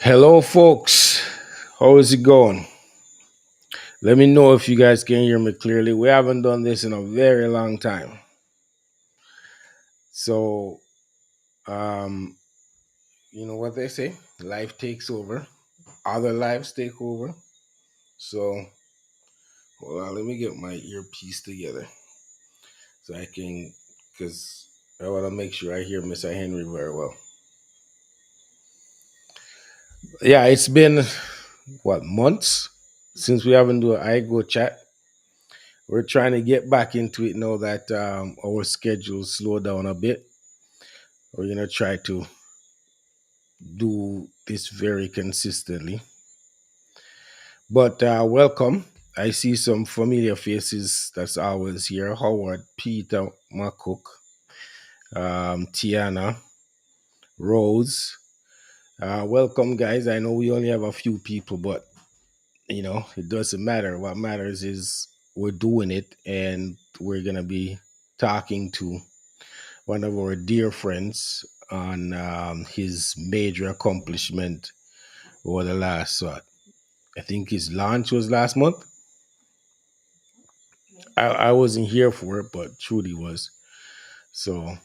Hello, folks. How is it going? Let me know if you guys can hear me clearly. We haven't done this in a very long time. So, um, you know what they say? Life takes over, other lives take over. So, hold on, let me get my earpiece together so I can, because I want to make sure I hear Mr. Henry very well. Yeah, it's been, what, months since we haven't do an iGo chat. We're trying to get back into it now that our schedules slow down a bit. We're going to try to do this very consistently. But welcome. I see some familiar faces that's always here. Howard, Peter, McCook, Tiana, Rose. Welcome, guys. I know we only have a few people, but it doesn't matter. What matters is we're doing it, and we're gonna be talking to one of our dear friends on his major accomplishment over the last I think his launch was last month. I wasn't here for it, but truly was. So,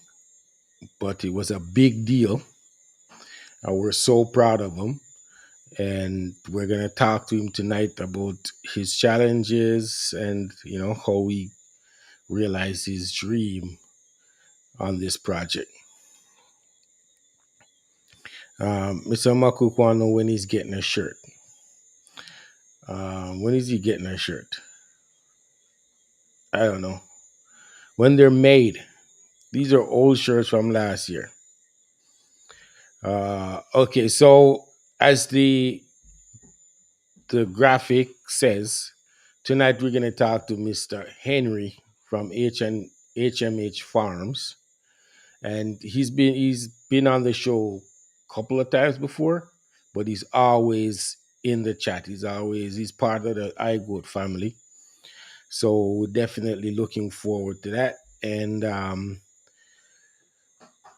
but it was a big deal. We're so proud of him. And we're going to talk to him tonight about his challenges and, how he realized his dream on this project. Mr. Makuk want to know when he's getting a shirt. When is he getting a shirt? I don't know. When they're made. These are old shirts from last year. Okay, so as the graphic says, tonight we're gonna talk to Mr. Henry from HMH Farms, and he's been on the show a couple of times before, but he's always in the chat. He's part of the iGoat family, so we're definitely looking forward to that. And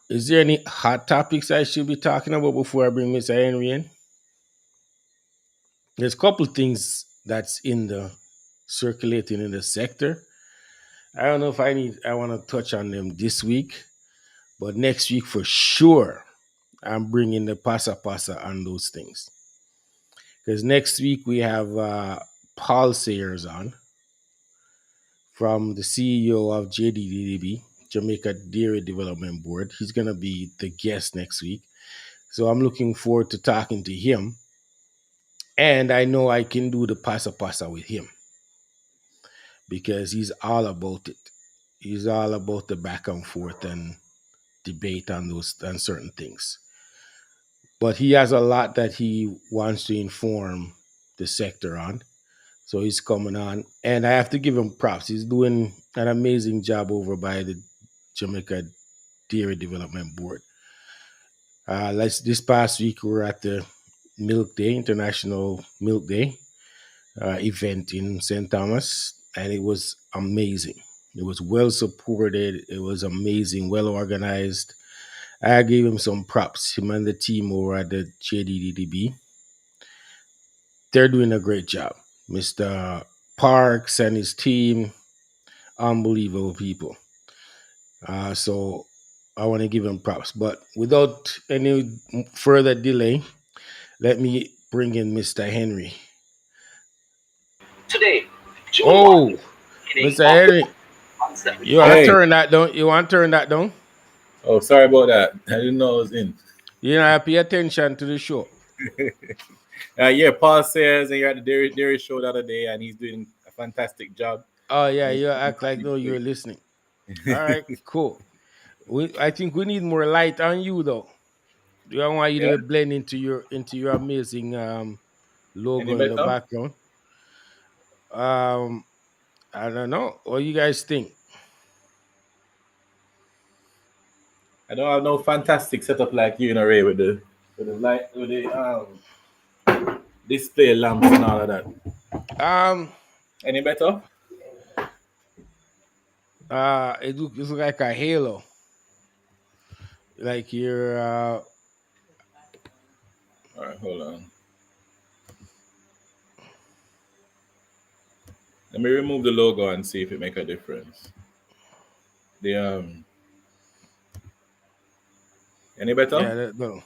is there any hot topics I should be talking about before I bring Mr. Henry in? There's a couple things that's in the circulating in the sector. I don't know if I want to touch on them this week, but next week for sure, I'm bringing the pasa pasa on those things. Because next week we have Paul Sayers on from the CEO of JDDB, Jamaica Dairy Development Board. He's going to be the guest next week. So I'm looking forward to talking to him. And I know I can do the pasa pasa with him because he's all about it. He's all about the back and forth and debate on those on certain things. But he has a lot that he wants to inform the sector on. So he's coming on. And I have to give him props. He's doing an amazing job over by the Jamaica Dairy Development Board. This past week we were at the Milk Day, International Milk Day event in St. Thomas, and it was amazing. It was well supported. It was amazing, well organized. I gave him some props. Him and the team over at the JDDB, they're doing a great job. Mr. Parks and his team, unbelievable people. So I want to give him props. But without any further delay, let me bring in Mr. Henry. Today, June 1, Oh, beginning Mr. of the Henry, you want to month. Hey, turn that down? You want to turn that down? oh, sorry about that. I didn't know I was in. You know, pay attention to the show. Yeah, Paul says and you're at the Dairy Show the other day, and he's doing a fantastic job. Oh yeah, And he's you doing act like something no, you're great. listening. All right, cool. I think we need more light on you though. Do I want you Yeah, to blend into your amazing any logo in the better? background? Um, I don't know. What you guys think? I don't have no fantastic setup like you, Ray, with the light, with the display lamps and all of that. Um, Any better? it looks like a halo. Like you're All right, hold on. Let me remove the logo and see if it make a difference. The any better? Yeah, no,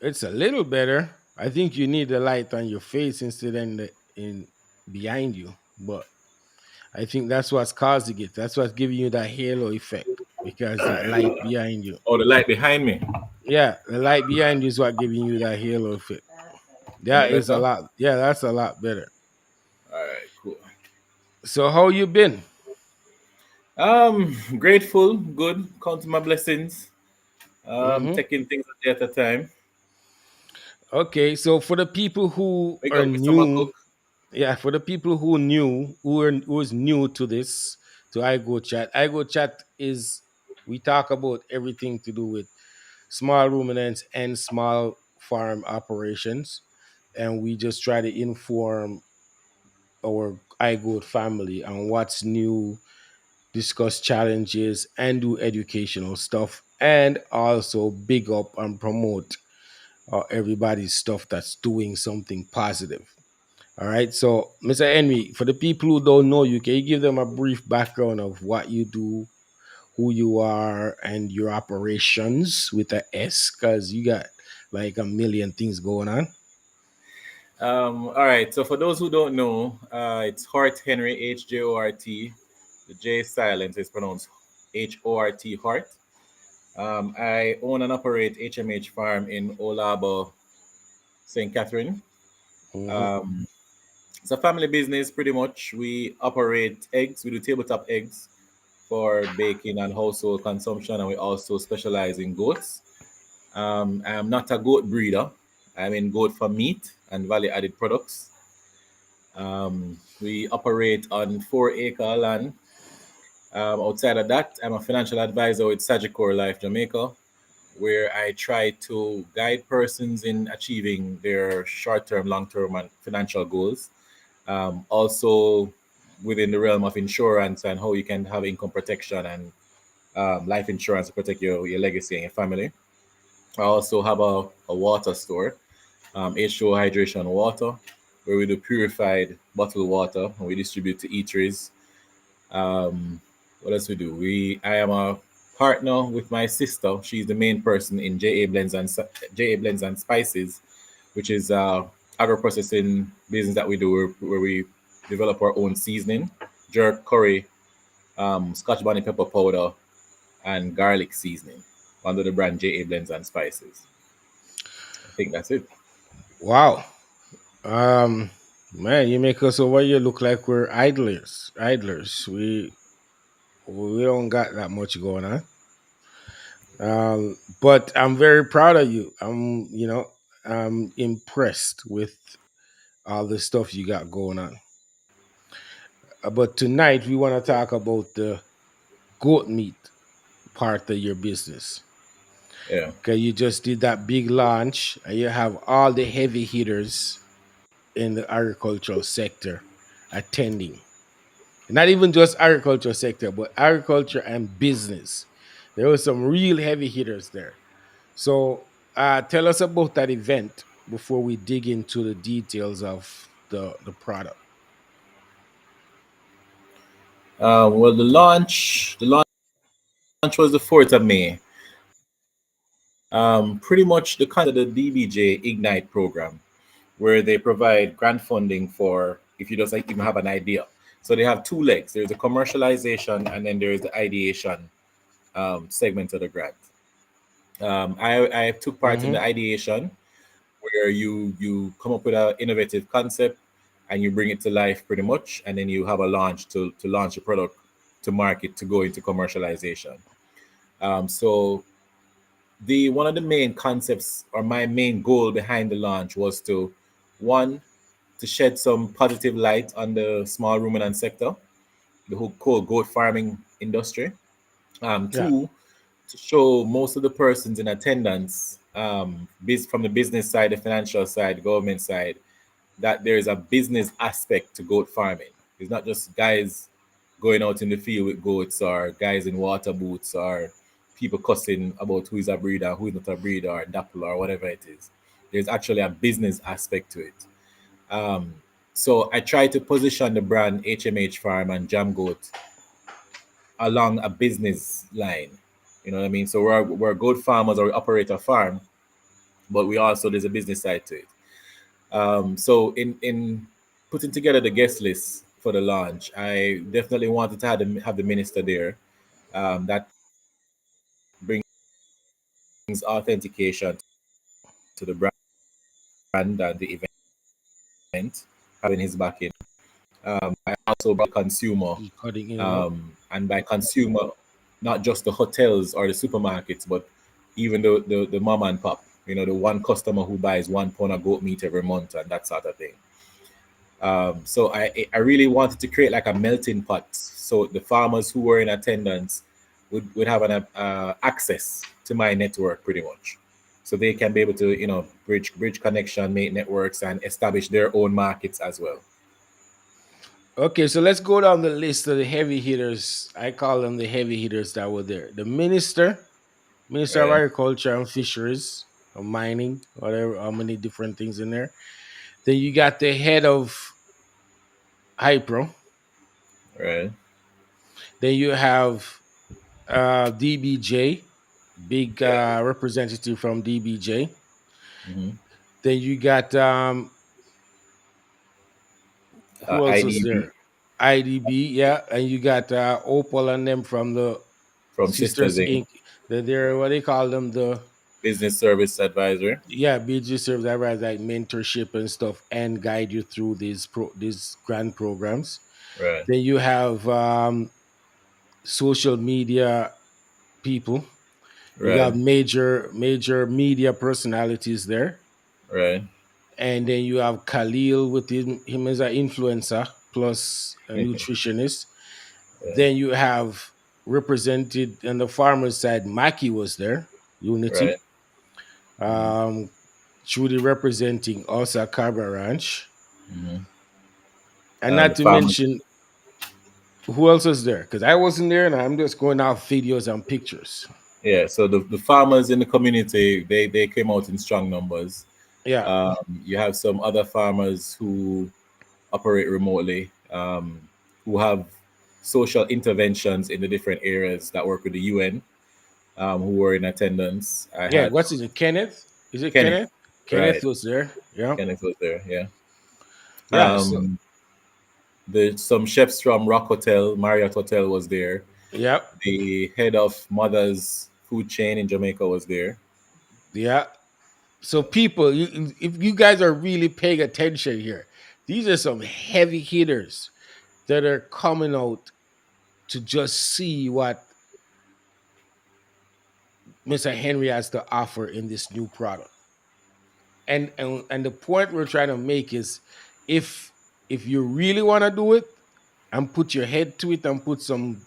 it's a little better. I think you need the light on your face instead of in behind you, but I think that's what's causing it. That's what's giving you that halo effect because that light behind you. Oh, the light behind me. Yeah, the light behind you is what giving you that halo effect. Any That is a better? lot. Yeah, that's a lot better. All right, cool. So how you been? Grateful, good, counting my blessings. Hmm. Taking things a day at a time. Okay, so for the people who Big are up Mr. McCook. new, yeah, for the people who is new to this, to iGo Chat is we talk about everything to do with small ruminants and small farm operations, and we just try to inform our iGoat family on what's new, discuss challenges, and do educational stuff, and also big up and promote everybody's stuff that's doing something positive. All right. So, Mr. Henry, for the people who don't know you, can you give them a brief background of what you do, who you are, and your operations with a S? Because you got like a million things going on. All right. So for those who don't know, it's Hort Henry, HJORT. The J is silent. It's pronounced HORT, Hort. I own and operate HMH farm in Olabo, St. Catherine. Hmm. Um, it's a family business pretty much. We operate eggs. We do tabletop eggs for baking and household consumption, and we also specialize in goats. I'm not a goat breeder. I'm in goat for meat and value added products. We operate on 4 acre land. Outside of that, I'm a financial advisor with Sagicor Life Jamaica, where I try to guide persons in achieving their short term, long term, and financial goals. Also, within the realm of insurance and how you can have income protection and life insurance to protect your legacy and your family. I also have a water store, H2O Hydration Water, where we do purified bottled water and we distribute to eateries. Um, what else we do? I am a partner with my sister. She's the main person in JA Blends and Spices, which is agro processing business that we do where we develop our own seasoning, jerk, curry, Scotch bonnet pepper powder, and garlic seasoning under the brand JA Blends and Spices. I think that's it. Wow. Um, Man, you make us over here look like we're idlers. Idlers. We don't got that much going on. But I'm very proud of you. I'm impressed with all the stuff you got going on. But tonight we want to talk about the goat meat part of your business. Yeah. Okay, you just did that big launch, and you have all the heavy hitters in the agricultural sector attending. Not even just agriculture sector, but agriculture and business. There were some real heavy hitters there. So tell us about that event before we dig into the details of the product. Well, the launch was the 4th of May. Pretty much the concept of the DBJ Ignite program, where they provide grant funding for if you just like even have an idea. So they have two legs. There's the commercialization and then there's the ideation segment of the grant. I took part in the Hmm. ideation where you come up with an innovative concept and you bring it to life pretty much, and then you have a launch to launch a product to market to go into commercialization. So the one of the main concepts or my main goal behind the launch was to one to shed some positive light on the small ruminant sector, the whole goat farming industry. Yeah. Two, to show most of the persons in attendance, from the business side, the financial side, the government side, that there is a business aspect to goat farming. It's not just guys going out in the field with goats or guys in water boots or people cussing about who is a breeder, who is not a breeder, or dapple or whatever it is. There's actually a business aspect to it. Um, so I try to position the brand HMH Farm and Jam Goat along a business line. You know what I mean? So we're good farmers or we operate a farm, but we also there's a business side to it. So in putting together the guest list for the launch, I definitely wanted to have the minister there. That brings authentication to the brand and the event, having his backing. I also brought consumer, You're cutting in and out. and by consumer, not just the hotels or the supermarkets, but even the mom and pop. You know, the one customer who buys 1 pound of goat meat every month and that sort of thing. So I really wanted to create like a melting pot, so the farmers who were in attendance would have an access to my network pretty much, so they can be able to bridge connection, make networks, and establish their own markets as well. Okay, so let's go down the list of the heavy hitters. I call them the heavy hitters that were there. The Minister of Right, Agriculture and Fisheries, or mining, whatever, how many different things in there. Then you got the head of Hypro. right, Then you have DBJ, big yeah, representative from DBJ. hmm Then you got who else was IDB there? IDB, yeah, and you got Opal and them from the from Sisters Sisters Inc. Inc. They're what they call them, the Business Service Advisor. yeah, BG serves that as like mentorship and stuff and guide you through these grant programs. Right, Then you have social media people. You right, got major media personalities there, right. and then you have Khalil with him as an influencer plus a nutritionist. Yeah, Then you have represented on the farmers side. Maki was there, right. Unity. hmm Um, Trudy representing Osa Carver Ranch, hmm and not The to farmers. mention who else was there because I wasn't there, and I'm just going off videos and pictures. Yeah, so the farmers in the community, they came out in strong numbers. Yeah, You have some other farmers who operate remotely, who have social interventions in the different areas that work with the UN, who were in attendance. I yeah. had What's his name? Kenneth? Is it Kenneth, Kenneth? Kenneth right? was there. Yeah, Kenneth was there. Yeah. yeah. So Um, some chefs from Rock Hotel, Marriott Hotel was there. yeah, The head of Mother's food chain in Jamaica was there. yeah. So people, if you guys are really paying attention here, these are some heavy hitters that are coming out to just see what Mr. Henry has to offer in this new product. And the point we're trying to make is if if you really want to do it and put your head to it and put some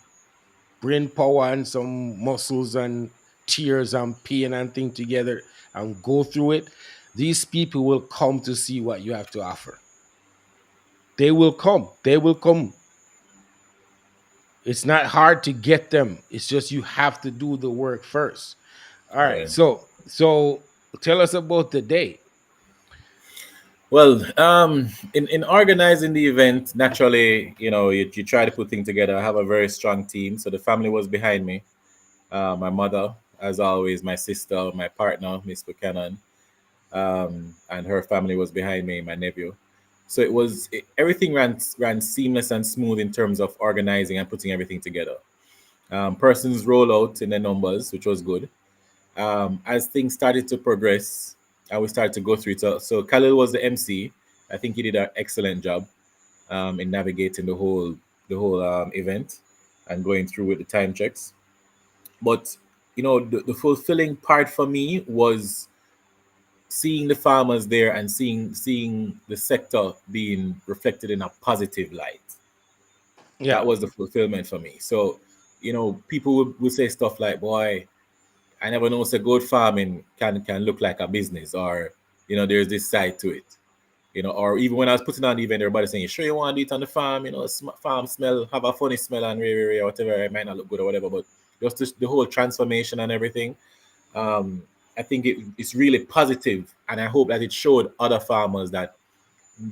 brain power and some muscles and tears and pain and thing together and go through it, these people will come to see what you have to offer. They will come. They will come. It's not hard to get them. It's just you have to do the work first. All right. Right. So tell us about the day. Well, in organizing the event, naturally, you try to put things together. I have a very strong team, so the family was behind me. My mother, as always, my sister, my partner, Miss Buchanan, and her family was behind me. My nephew. So everything ran seamless and smooth in terms of organizing and putting everything together. Persons roll out in the numbers, which was good. As things started to progress and we started to go through it. So Khalil was the MC. I think he did an excellent job in navigating the whole event and going through with the time checks. But the fulfilling part for me was seeing the farmers there and seeing the sector being reflected in a positive light. Yeah. That was the fulfillment for me. So, people would say stuff like, "Boy, I never know a goat farming can look like a business," or there's this side to it. Or even when I was putting on the event, everybody saying, "You sure you want to do it on the farm? Farm smell, have a funny smell and or whatever. It might not look good or whatever." But just the whole transformation and everything. I think it's really positive, and I hope that it showed other farmers that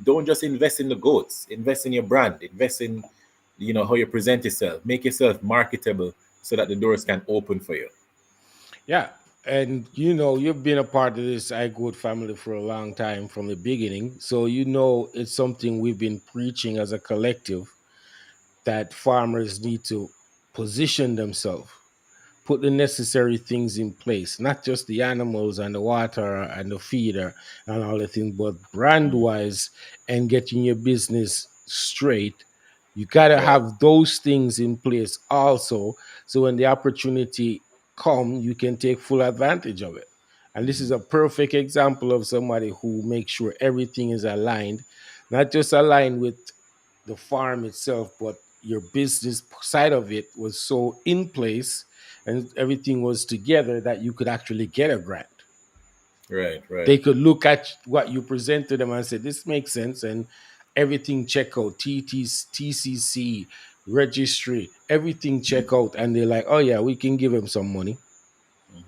don't just invest in the goats, invest in your brand, invest in how you present yourself, make yourself marketable so that the doors can open for you. Yeah. And you've been a part of this iGoat family for a long time from the beginning. So it's something we've been preaching as a collective, that farmers need to position themselves, put the necessary things in place, not just the animals and the water and the feeder and all the things, but brand Mm, wise and getting your business straight. You got to right. have those things in place also. So when the opportunity come, you can take full advantage of it. And this is Mm, a perfect example of somebody who makes sure everything is aligned, not just aligned with the farm itself, but your business side of it was so in place and everything was together that you could actually get a grant. right, right. They could look at what you present to them and say, this makes sense. And everything check out, TCC, registry, everything check out. And they're like, oh, yeah, we can give them some money. Mhm.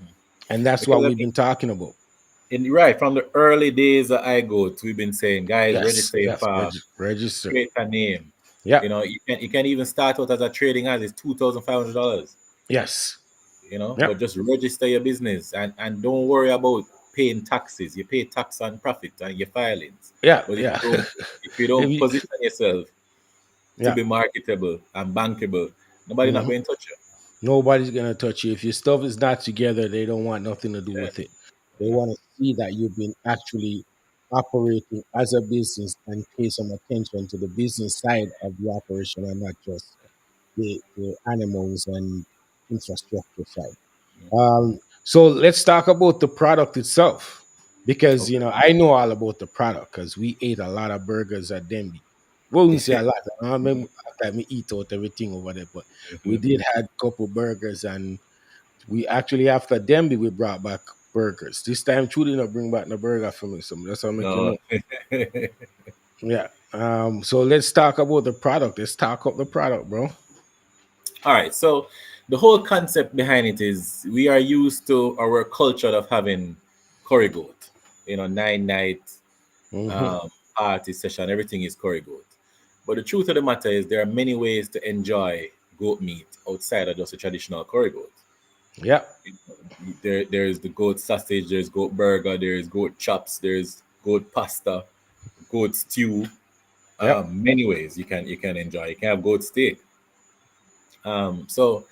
And that's Because what I we've think been talking about. right from the early days of iGoat, we've been saying, guys, Yes, register your yes, farm, register. create a name. Yeah, You can even start out as a trading as it's $2,500. yes, yeah, But just register your business and don't worry about paying taxes. You pay tax on profit and your filings. yeah, But if yeah. you don't if you If don't you, position yourself to yeah. be marketable and bankable, nobody not Mhm. going to touch you. Nobody's gonna touch you if your stuff is not together. They don't want nothing to do Yeah. with it. They want to see that you've been actually operating as a business and pay some attention to the business side of the operation and not just the animals and infrastructure side. So let's talk about the product itself, because Okay. I know all about the product because we ate a lot of burgers at Denby. Well, we wouldn't say a lot. I remember that we eat out everything over there, but we did had a couple burgers, and we actually after Denby we brought back burgers. This time, Trudy not bring back the burger for me. So that's how I make you No. know. Yeah. So let's talk about the product. Let's talk up the product, bro. All right. So the whole concept behind it is we are used to our culture of having curry goat, 9 night Hmm. party session, everything is curry goat. But the truth of the matter is there are many ways to enjoy goat meat outside of just a traditional curry goat. Yeah. There's the goat sausage, there's goat burger, there's goat chops, there's goat pasta, goat stew. Yeah. Many ways you can enjoy. You can have goat steak. So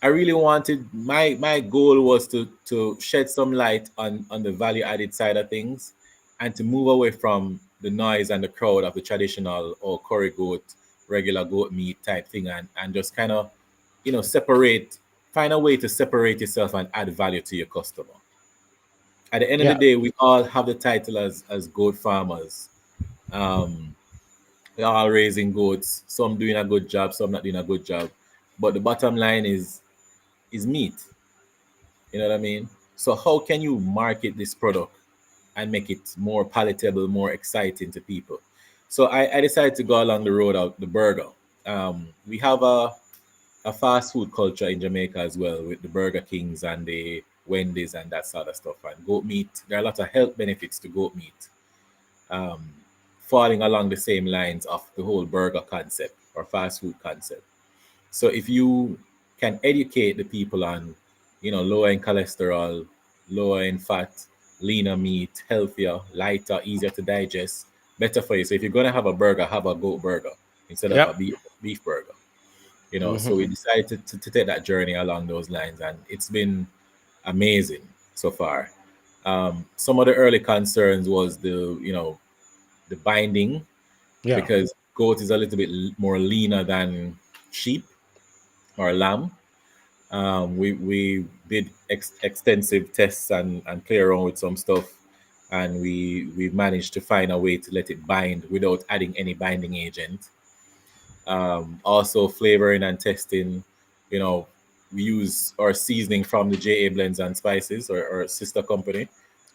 I really wanted my goal was to shed some light on the value added side of things, and to move away from the noise and the crowd of the traditional or curry goat, regular goat meat type thing, and just kind of separate, find a way to separate yourself and add value to your customer. At the end of the Yeah. day, we all have the title as goat farmers. Um, we're all raising goats. Some doing a good job, some not doing a good job. But the bottom line is meat. You know what I mean? So how can you market this product and make it more palatable, more exciting to people? So I decided to go along the road of the burger. We have a fast food culture in Jamaica as well, with the Burger Kings and the Wendy's and that sort of stuff. And goat meat, there are a lot of health benefits to goat meat, um, falling along the same lines of the whole burger concept or fast food concept. So if you can educate the people on, lower in cholesterol, lower in fat, leaner meat, healthier, lighter, easier to digest, better for you. So if you're gonna have a burger, have a goat burger instead of Yeah. a beef burger. So we Hmm. decided to take that journey along those lines, and it's been amazing so far. Some of the early concerns was the binding, Yeah. because goat is a little bit more leaner than sheep or lamb. We did extensive tests and play around with some stuff, and we managed to find a way to let it bind without adding any binding agent. Also, flavoring and testing. You know, we use our seasoning from the JA Blends and Spices, or sister company,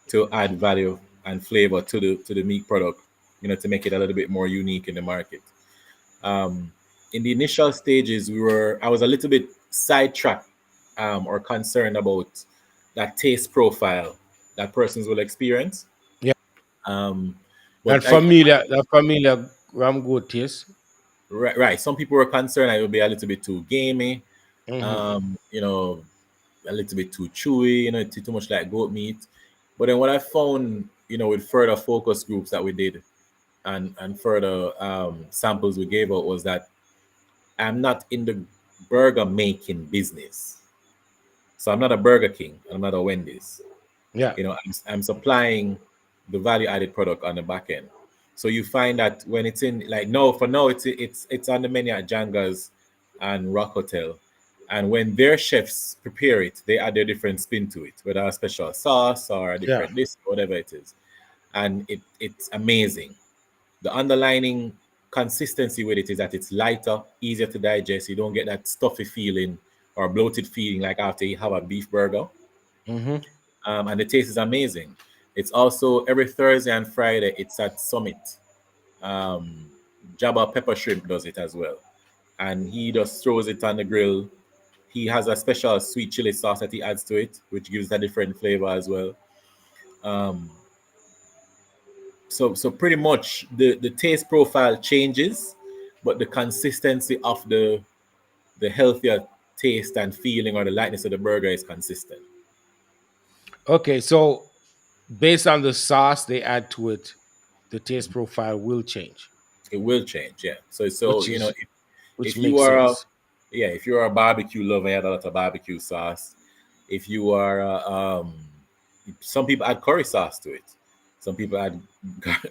to add value and flavor to the meat product. To make it a little bit more unique in the market. Um, in the initial stages, I was a little bit sidetracked, or concerned about that taste profile. that persons will experience. Yeah. Um, That but familiar ram goat taste. right, some people were concerned it would be a little bit too gamey, Mm-hmm. you know, a little bit too chewy, too much like goat meat. But then what I found, with further focus groups that we did and further samples we gave out was that I'm not in the burger making business. So I'm not a Burger King, I'm not a Wendy's. Yeah. I'm supplying the value added product on the back end. So you find that when it's in like no for now it's on the menu at Janga's and Rock Hotel, and when their chefs prepare it, they add their different spin to it, whether a special sauce or a Yeah. different this, whatever it is, and it's amazing. The underlining consistency with it is that it's lighter, easier to digest. You don't get that stuffy feeling or bloated feeling like after you have a beef burger, Mm-hmm. and the taste is amazing. It's also every Thursday and Friday. It's at Summit. Um, Jabba Pepper Shrimp does it as well, and he just throws it on the grill. He has a special sweet chili sauce that he adds to it, which gives a different flavor as well. Um, so pretty much the taste profile changes, but the consistency of the healthier taste and feeling or the lightness of the burger is consistent. Okay, so based on the sauce they add to it, the taste profile will change, It will change, yeah. So which is which if you makes are a sense. yeah, if you're a barbecue lover, you add a lot of barbecue sauce. If you are some people add curry sauce to it. Some people add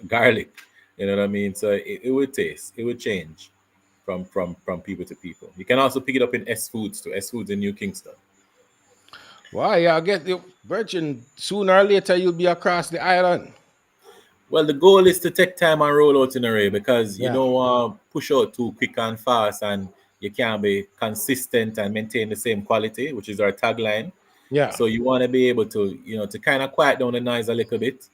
garlic. You know what I mean? So it would taste, it would change from people to people. You can also pick it up in S Foods too. S Foods in New Kingston. Why? Yeah, I get the virgin. Sooner or later, you'll be across the island. Well, the goal is to take time and roll out in a way because you Yeah, don't want to push out too quick and fast, and you can't be consistent and maintain the same quality, which is our tagline. yeah. So you want to be able to, to kind of quiet down the noise a little bit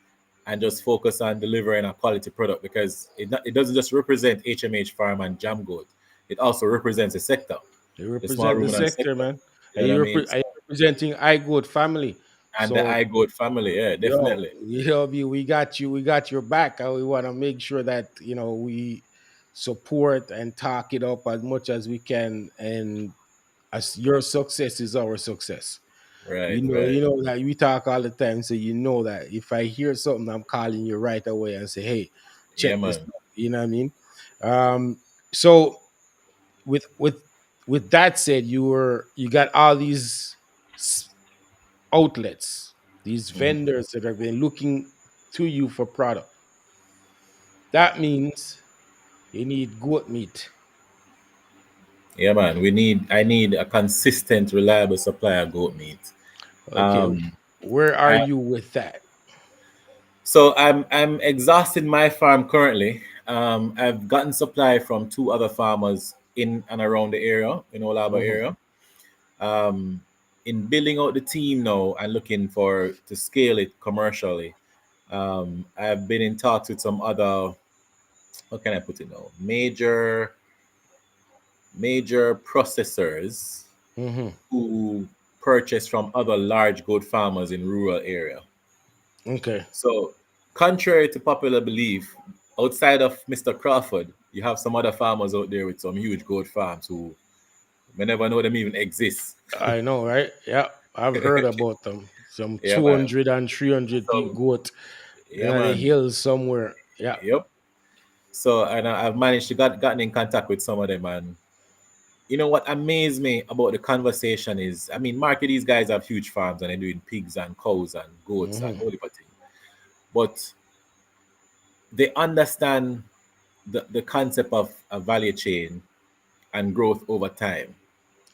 and just focus on delivering a quality product because it doesn't just represent HMH Farm and Jam Goat. It also represents a sector, You the small represent the ruminant sector, sector. man, You and know what I mean? are representing iGoat family. And the So, iGoat family, yeah, yo, definitely. we got you. We got your back, and we want to make sure that we support and talk it up as much as we can. And as your success is our success. Right, You right. know that we talk all the time, so you know that if I hear something, I'm calling you right away and say, "Hey, Yeah, check this man. out." You know what I mean? So with with with that said, you got all these s- outlets, these Mhm. vendors that have been looking to you for product. That means you need goat meat. Yeah, man. I need a consistent, reliable supply of goat meat. Okay, Um, where are I, you with that? so I'm exhausting my farm currently. I've gotten supply from two other farmers in and around the area, in Olaba Mhm. area. Um, in building out the team now and looking for to scale it commercially. I've been in talks with some other, how can I put it now? Major processors Mhm. who purchase from other large goat farmers in rural area. Okay. So, contrary to popular belief, outside of Mr. Crawford, you have some other farmers out there with some huge goat farms who may never know them even exist. I know, right? Yeah, I've heard about them. Some Yeah, man. 200 and 300 So, goat in yeah, the man. hills somewhere. Yeah. Yep. So, and I've managed to gotten in contact with some of them, and you know what amazed me about the conversation is, I mean, Mark, these guys have huge farms and they're doing pigs and cows and goats and Hmm. all the thing, but they understand the concept of a value chain and growth over time.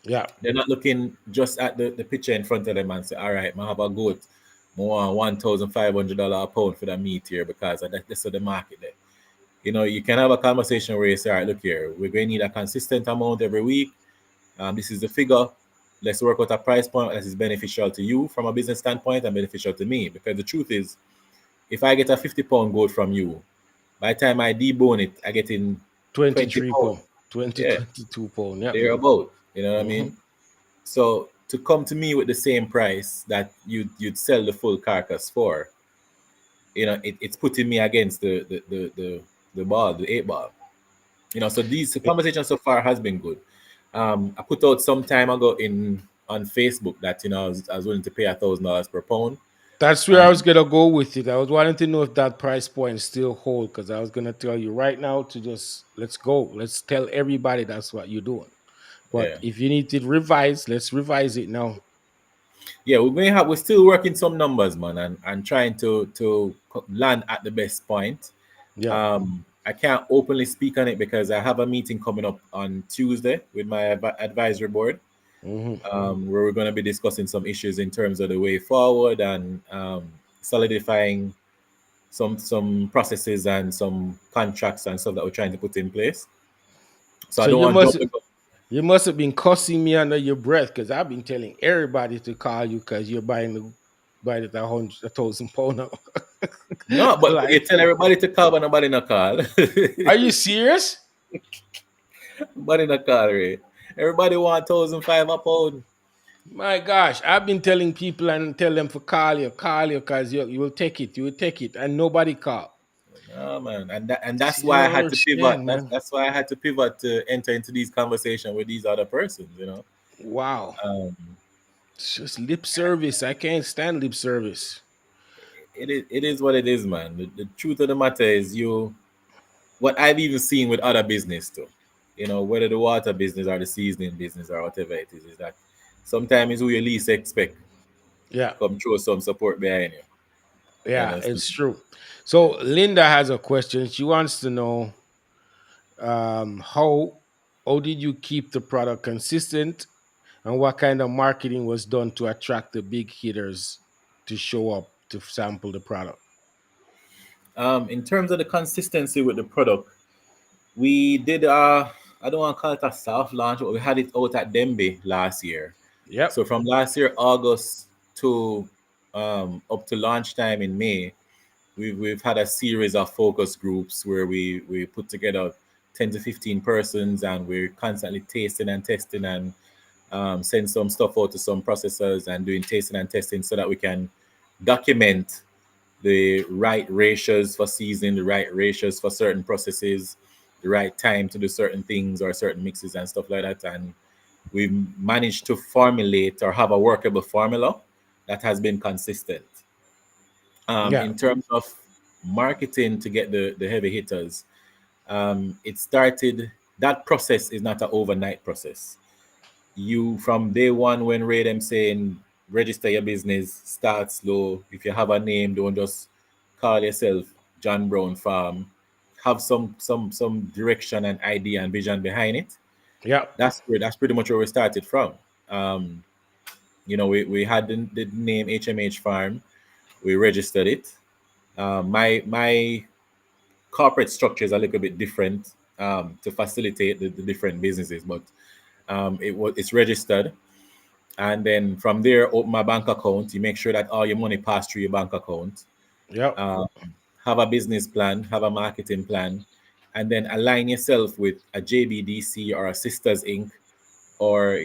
Yeah. They're not looking just at the picture in front of them and say, all right, I have a goat, I want $1,500 a pound for the meat here because that's the market there. You can have a conversation where you say, all right, look here, we're going to need a consistent amount every week. This is the figure. Let's work out a price point that is beneficial to you from a business standpoint and beneficial to me. Because the truth is, if I get a 50-pound goat from you, by the time I debone it, I get in 20 23 pounds. pound. 20, Yeah, 22 pound. Yeah. they're about. You know what I Hmm. mean? So to come to me with the same price that you'd sell the full carcass for, it's putting me against the ball, the eight ball. So these conversations so far has been good. I put out some time ago in on Facebook that I was willing to pay $1,000 per pound. That's where I was Um, gonna go with it. I was wanting to know if that price point still hold because I was gonna tell you right now to just let's go. Let's tell everybody that's what you're doing. But yeah, if you need to revise, let's revise it now. yeah, we're still working some numbers, man, and trying to land at the best point. Yeah. I can't openly speak on it because I have a meeting coming up on Tuesday with my advisory board, Hmm. where we're going to be discussing some issues in terms of the way forward and solidifying some processes and some contracts and stuff that we're trying to put in place. So I So don't want to jump the gun. you must have been cussing me under your breath because I've been telling everybody to call you because you're buying it £1,000 now. No, but you Like, tell everybody to call, but nobody not call. are you serious? Nobody not call, right? Everybody want 1,500 a pound. My gosh, I've been telling people and tell them for call you because you will take it, you will take it, and nobody call. No, man, and that's See, you why I don't had to pivot. understand, That's man. that's why I had to pivot to enter into these conversations with these other persons. Wow. Um, It's just lip service. I can't stand lip service. it is what it is, man. The truth of the matter is, what I've even seen with other business too. Whether the water business or the seasoning business or whatever it is that sometimes who you least expect Yeah. come throw some support behind you. You Yeah, understand? it's true. So Linda has a question. She wants to know how did you keep the product consistent and what kind of marketing was done to attract the big hitters to show up to sample the product? In terms of the consistency with the product, we did I don't want to call it a soft launch, but we had it out at Dembe last year. Yep. So from last year August to up to launch time in May, we've had a series of focus groups where we put together 10 to 15 persons, and we're constantly tasting and testing and send some stuff out to some processors and doing tasting and testing so that we can document the right ratios for seasoning, the right ratios for certain processes, the right time to do certain things or certain mixes and stuff like that. And we've managed to formulate or have a workable formula that has been consistent. Yeah. In terms of marketing to get the heavy hitters, it started, that process is not an overnight process. You, from day one, when Ray them saying register your business, start slow. If you have a name, don't just call yourself John Brown Farm. Have some direction and idea and vision behind it. Yep. That's pretty much where we started from. um we had the name HMH Farm. We registered it. My corporate structure is a little bit different, to facilitate the different businesses, but it's registered. And then from there, open my bank account. You make sure that all your money pass through your bank account. Yep. um, have a business plan, have a marketing plan, and then align yourself with a JBDC or a Sisters Inc. or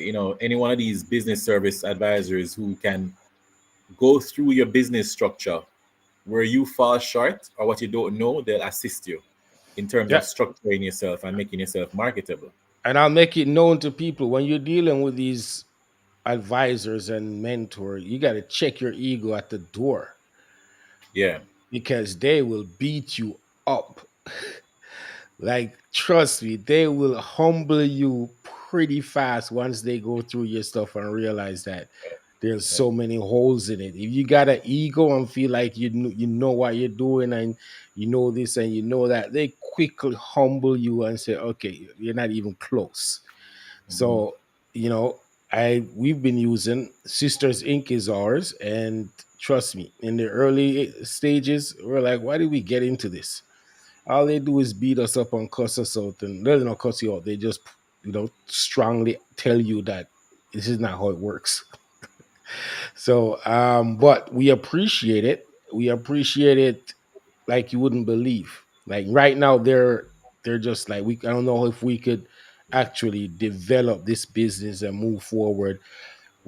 any one of these business service advisors who can go through your business structure. Where you fall short or what you don't know, they'll assist you in terms of Yep. structuring yourself and making yourself marketable. And I'll make it known to people when you're dealing with these advisors and mentors, you got to check your ego at the door Yeah. because they will beat you up. Like, trust me, they will humble you pretty fast once they go through your stuff and realize that there's Yeah. so many holes in it. If you got an ego and feel like you know what you're doing and you know this and you know that, they quickly humble you and say, "Okay, you're not even close." Mhm. So, you know, we've been using Sisters Inc. is ours, and trust me, in the early stages, we're like, "Why did we get into this?" All they do is beat us up and cuss us out, and they don't cuss you out. They just, strongly tell you that this is not how it works. So, but we appreciate it. We appreciate it like you wouldn't believe. Like right now, they're just like we. I don't know if we could actually develop this business and move forward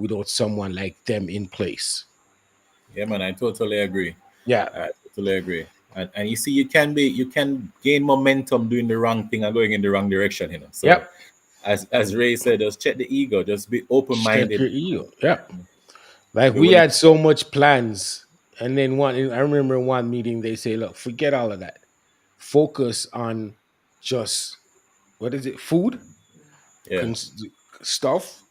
without someone like them in place. Yeah, man, I totally agree. Yeah. I totally agree. And you see, you can gain momentum doing the wrong thing and going in the wrong direction, you know. So Yep. as Ray said, just check the ego, just be open Check minded. your ego. Yep. Like Be we willing. had so much plans, and then I remember in one meeting they say, "Look, forget all of that. Focus on just what is it? Food, Yeah. cons- stuff.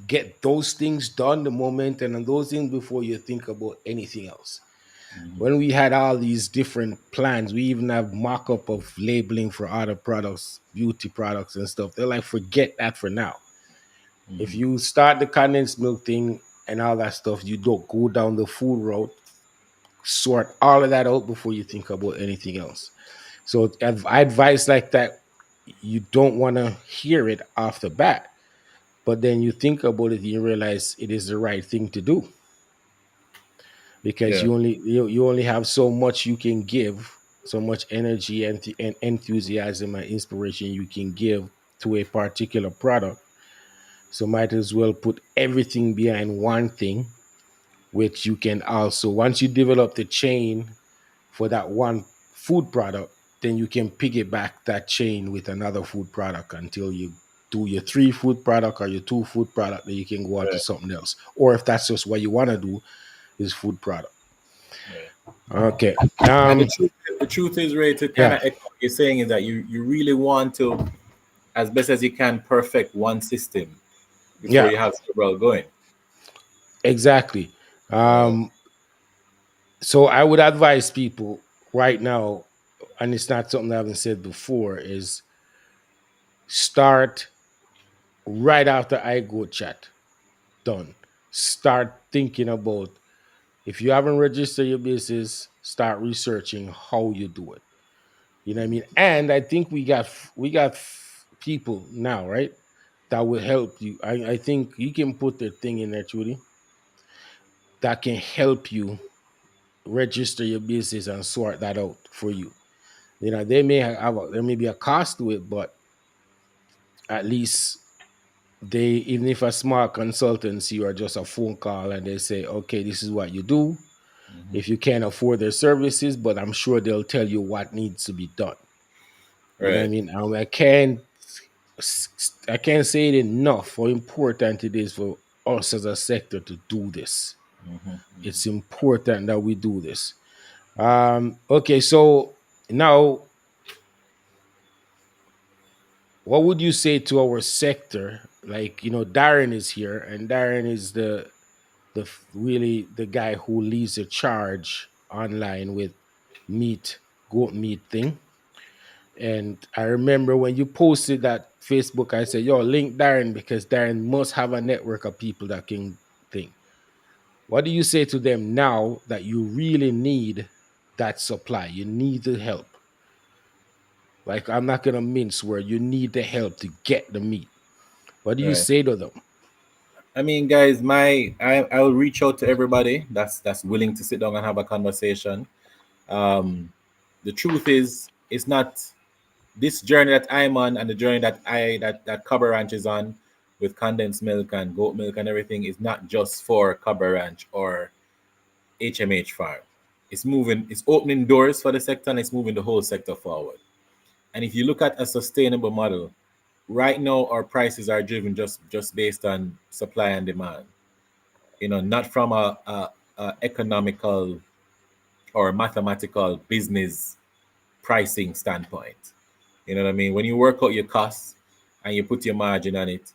Get those things done, the moment, and those things before you think about anything else." When we had all these different plans, we even have mock-up of labeling for other products, beauty products and stuff. They're like, forget that for now. If you start the condensed milk thing and all that stuff, you don't go down the food route, sort all of that out before you think about anything else. So advice like that, you don't want to hear it off the bat, but then you think about it and you realize it is the right thing to do, because Yeah. you only have so much you can give, so much energy and enthusiasm and inspiration you can give to a particular product. So might as well put everything behind one thing, which you can also, once you develop the chain for that one food product, then you can piggyback that chain with another food product until you do your three food product or your two food product. Then you can go on to Right. something else. Or if that's just what you want to do, is food product. Right. Okay. And the truth is, Ray, to kind Yeah. of echo what you're saying is that you really want to, as best as you can, perfect one system before Yeah. you have several going. Exactly. Uh, Um, so I would advise people right now, and it's not something I haven't said before, is start right after iGoat chat done. Start thinking about, if you haven't registered your business, start researching how you do it. You know what I mean? And I think people now, right? That will help you. I think you can put the thing in there, Trudy, that can help you register your business and sort that out for you. You know, there may be a cost to it, but at least even if a small consultancy or just a phone call and they say, okay, this is what you do. If you can't afford their services, but I'm sure they'll tell you what needs to be done. You know what I right. mean? I can't say it enough how important it is for us as a sector to do this. It's important that we do this. Okay, so now what would you say to our sector? Like, Darren is here, and Darren is really the guy who leads the charge online with meat, goat meat thing. And I remember when you posted that Facebook, I said, yo, link Darren because Darren must have a network of people that can think. What do you say to them now that you really need that supply? You need the help. Like, I'm not gonna mince word. You need the help to get the meat. What do you Right. say to them? I mean, guys, I will reach out to everybody that's willing to sit down and have a conversation. Um, the truth is, it's not this journey that I'm on and the journey that Cobber Ranch is on with condensed milk and goat milk and everything is not just for Cobber Ranch or HMH Farm. It's opening doors for the sector and it's moving the whole sector forward. And if you look at a sustainable model, right now our prices are driven just based on supply and demand. Not from a economical or mathematical business pricing standpoint. You know what I mean? When you work out your costs and you put your margin on it,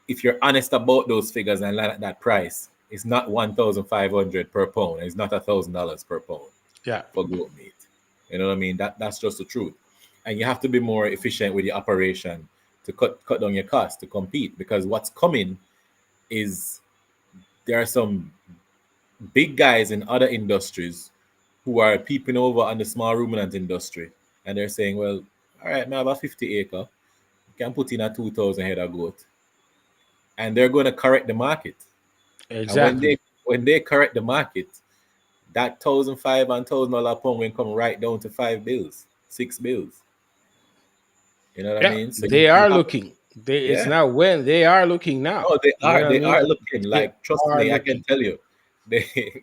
if you're honest about those figures and land at that price, it's not 1,500 per pound. It's not $1,000 per pound Yeah, for goat meat. You know what I mean? That's just the truth. And you have to be more efficient with your operation to cut down your costs to compete, because what's coming is there are some big guys in other industries who are peeping over on the small ruminant industry, and they're saying, well, all right, I have a 50 acre, you can put in a 2,000 head of goat, and they're going to correct the market. And when exactly. they correct the market, that 1,500 and $1,000 pound will come right down to 5 bills, 6 bills. You know what I Yeah, mean? So they you are have looking. It's Yeah. not when they are looking now. No, they You are. know what I They are mean? looking. They Like, trust are me, I can looking. tell you,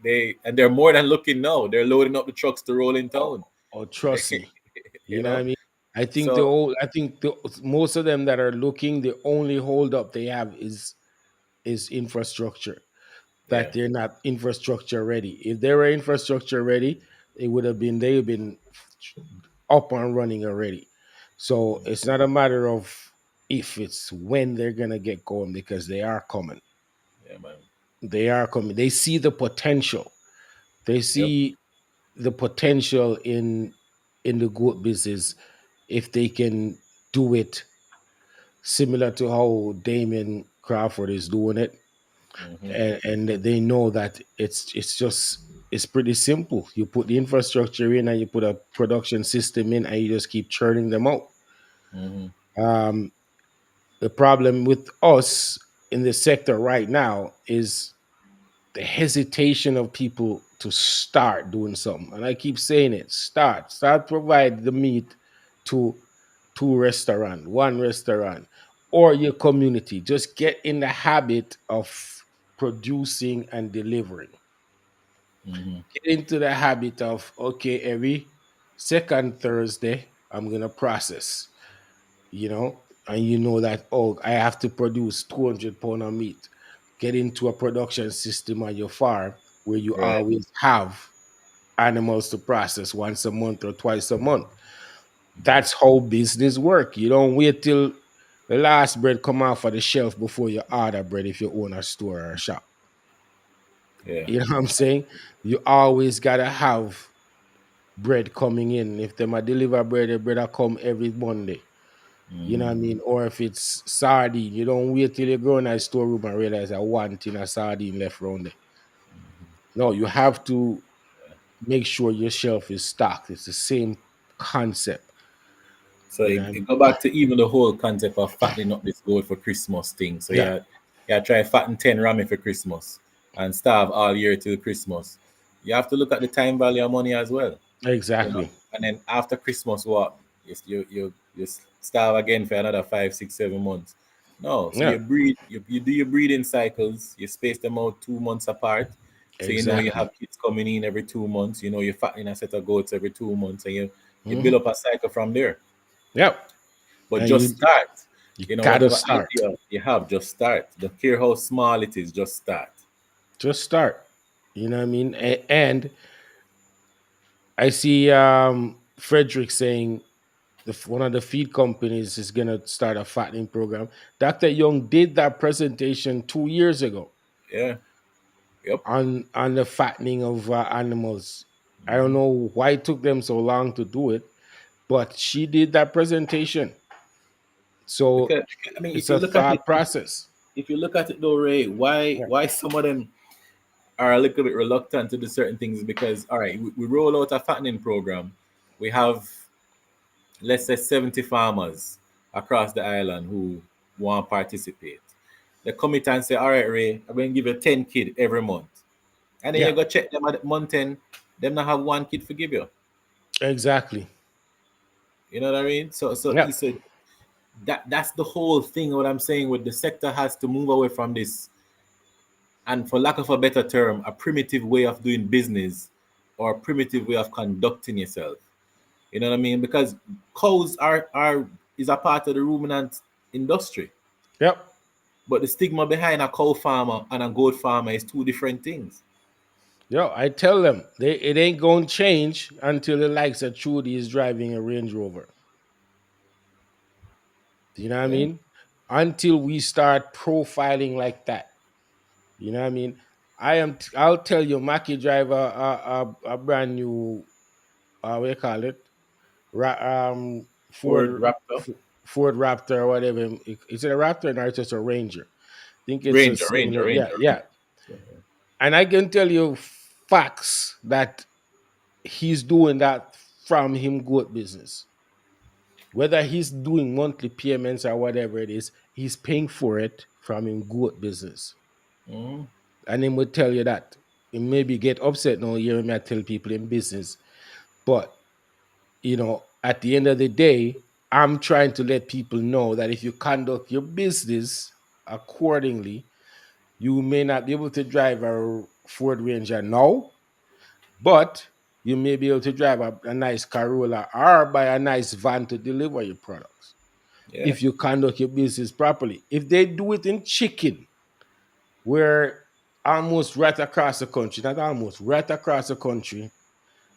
they and they're more than looking now. They're loading up the trucks to roll in Oh, town. oh, trust me. You You know what I know. mean? So I think most of them that are looking, the only hold up they have is infrastructure. yeah. That they're not infrastructure ready. If they were infrastructure ready, they've been up and running already. So it's not a matter of if, it's when they're gonna get going, because they are coming. Yeah, man. They are coming. They see the potential. They Yep. see the potential in the goat business if they can do it similar to how Damon Crawford is doing it, Hmm. and they know that it's pretty simple. You put the infrastructure in and you put a production system in and you just keep churning them out. Hmm. Um, the problem with us in the sector right now is the hesitation of people to start doing something. And I keep saying it: start provide the meat to one restaurant, or your community. Just get in the habit of producing and delivering. Hmm. Get into the habit of, okay, every second Thursday I'm gonna process, and you know that, oh, I have to produce 200 pound of meat. Get into a production system on your farm where you Right. always have animals to process once a month or twice a month. That's how business work. You don't wait till the last bread come off of the shelf before you order bread if you own a store or a shop. Yeah. You know what I'm saying? You always gotta have bread coming in. If them a deliver bread, the bread a come every Monday. You know what I Hmm. mean? Or if it's sardine, you don't wait till you go in a storeroom and realize that one tin of sardine left around there. No, you have to make sure your shelf is stocked. It's the same concept. So You know it, what I it mean? go back to even the whole concept of fattening up this goat for Christmas thing. So Yeah, yeah, try fatten 10 rammy for Christmas and starve all year till Christmas. You have to look at the time value of money as well. You know. exactly. And then after Christmas, what? You starve again for another 5, 6, 7 months. No, so Yeah, you breed, you do your breeding cycles, you space them out 2 months apart. So you know you exactly. have kids coming in every 2 months, you know you're fattening a set of goats every 2 months, and you Hmm. build up a cycle from there. Yep. But And just start. you You know, gotta whatever start. idea you have, just start. Don't care how small it is, just start. Just start. You know what I mean? And I see Frederick saying one of the feed companies is gonna start a fattening program. Dr. Young did that presentation 2 years ago Yeah. Yep. on the fattening of animals. I don't Hmm. know why it took them so long to do it, but she did that presentation. So Because I mean, it's a thought process. if you look at it though, Ray, Yeah. why some of them are a little bit reluctant to do certain things is because all right, we roll out a fattening program. We have, let's say, 70 farmers across the island who want to participate. They come it and say, all right, Ray, I'm going to give you 10 kid every month. And then you Yeah, go check them at month end, them not have one kid for give you. exactly. You know what I mean? So Yeah. it's a, that's the whole thing. What I'm saying with the sector has to move away from this, and for lack of a better term, a primitive way of doing business or a primitive way of conducting yourself. You know what I mean? Because cows are is a part of the ruminant industry. Yep. But the stigma behind a cow farmer and a goat farmer is two different things. Yo, I tell them it ain't gonna change until the likes of Trudy is driving a Range Rover. You know what I Yeah. mean? Until we start profiling like that. You know what I mean? I'll tell you, Mackie drive a brand new what do you call it? Ford Ford Raptor. Ford Raptor or whatever. Is it a Raptor or it's just a Ranger? I think it's a Ranger, Ranger, similar. Yeah, Ranger, yeah. Ranger. So, yeah. And I can tell you facts that he's doing that from him goat business. Whether he's doing monthly payments or whatever it is, he's paying for it from him goat business. Mhm. And he would tell you that. He maybe get upset now hearing me tell people in business. But at the end of the day, I'm trying to let people know that if you conduct your business accordingly, you may not be able to drive a Ford Ranger now, but you may be able to drive a nice Corolla or buy a nice van to deliver your products Yeah. if you conduct your business properly. If they do it in chicken, where almost right across the country, not almost, right across the country,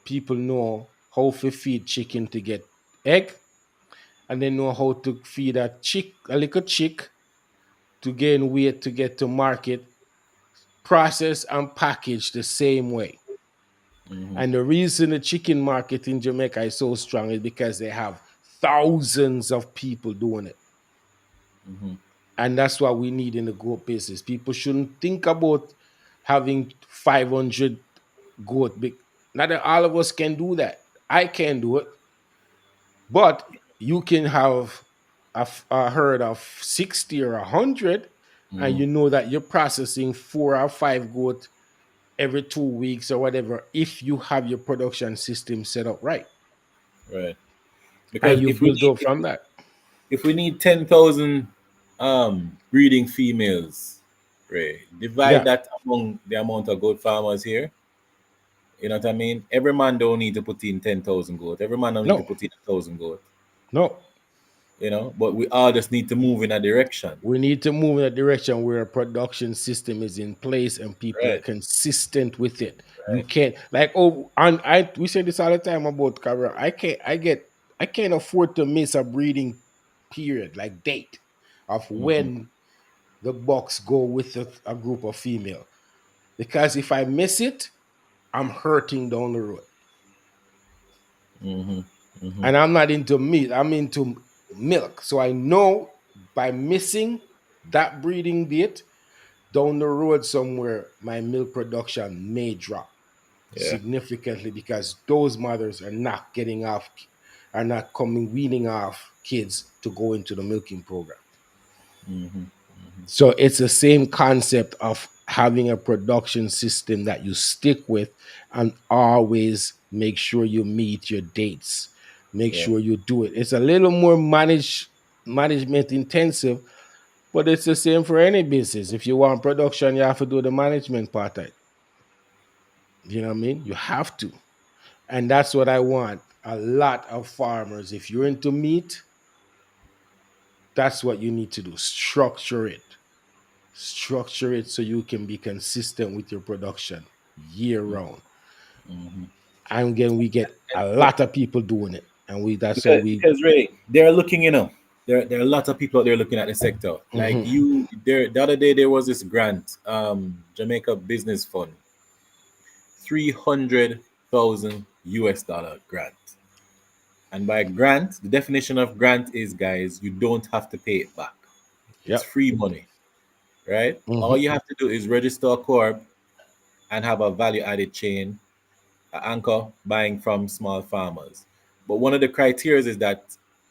people know how to feed chicken to get egg, and they know how to feed a little chick to gain weight to get to market, process and package the same way. Mm-hmm. And the reason the chicken market in Jamaica is so strong is because they have thousands of people doing it. Mm-hmm. And that's what we need in the goat business. People shouldn't think about having 500 goat. Not that all of us can do that. I can do it, but you can have a herd of 60 or 100, and Mm-hmm. you know that you're processing 4 or 5 goat every 2 weeks or whatever if you have your production system set up right Right. and Because you build up from that. if we need 10,000 breeding females, right, divide Yeah, that among the amount of goat farmers here. You know what I mean? Every man don't need to put in 10,000 goat. Every man don't need to no, put in 1,000 goat. no. You know, but we all just need to move in a direction. We need to move in a direction where a production system is in place and people are Right. consistent with it. You Right. can't like, oh, and I we say this all the time about career. I can't afford to miss a breeding period, like date of Mm-hmm. when the bucks go with a group of female. Because if I miss it, I'm hurting down the road. Mm-hmm. Mm-hmm. And I'm not into meat, I'm into milk. So I know by missing that breeding date, down the road somewhere, my milk production may drop Yeah. significantly because those mothers are not are not coming weaning off kids to go into the milking program. Mm-hmm. So it's the same concept of having a production system that you stick with and always make sure you meet your dates. Make Yeah. sure you do it. It's a little more management intensive, but it's the same for any business. If you want production, you have to do the management part of it. You know what I mean? You have to. And that's what I want. A lot of farmers, if you're into meat, that's what you need to do. Structure it. Structure it so you can be consistent with your production year round. Mm-hmm. And again, we get And, a but lot of people doing it. And we that's how we because Ray, they're looking, there are a lot of people out there looking at the sector. Like mhm. you, there the other day there was this grant, Jamaica Business Fund, 300,000 US dollar grant. And by grant, the definition of grant is, guys, you don't have to pay it back. It's Yep. free money, right? All Mhm. you have to do is register a corp and have a value added chain, a anchor buying from small farmers. But one of the criteria is that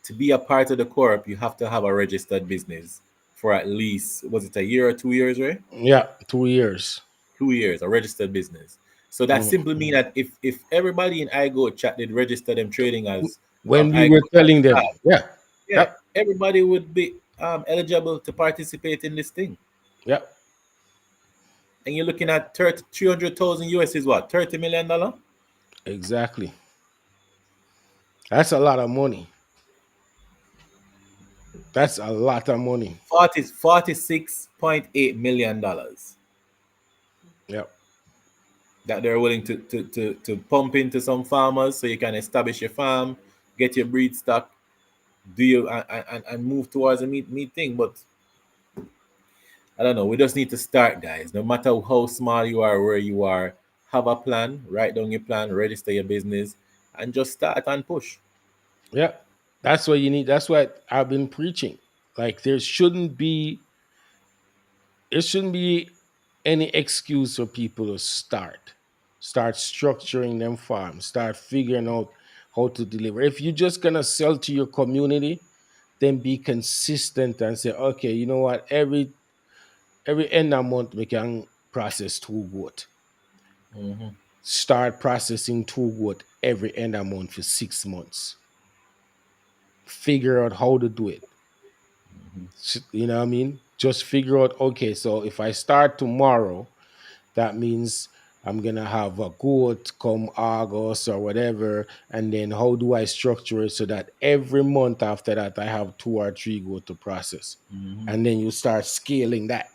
to be a part of the corp, you have to have a registered business for at least, was it a year or 2 years, right? Yeah, 2 years. 2 years, a registered business. So that Mhm. simply means that if everybody in iGoat chat did register them trading as from When we were iGoat at the telling them, start, yeah, yeah, yep, everybody would be eligible to participate in this thing. yep, And you're looking at 300,000 US is what? $30 million? exactly. That's a lot of money. That's a lot of money. 46.8 million dollars Yep, that they're willing to pump into some farmers so you can establish your farm, get your breed stock, do you and move towards a meat thing. But I don't know. We just need to start, guys. No matter how small you are, where you are, have a plan, write down your plan, register your business, and just start and push. yep. That's what you need. That's what I've been preaching. Like there shouldn't be any excuse for people to start structuring them farms, start figuring out how to deliver. If you're just gonna sell to your community, then be consistent and say, okay, you know what, every end of month we can process 2 goat. Hmm. Start processing 2 goat every end of month for 6 months. figure out how to do it. You know what I mean? Just figure out, okay, so if I start tomorrow, that means I'm gonna have a goat come August or whatever, and then how do I structure it so that every month after that I have two or three goat to process, Hmm. and then you start scaling that.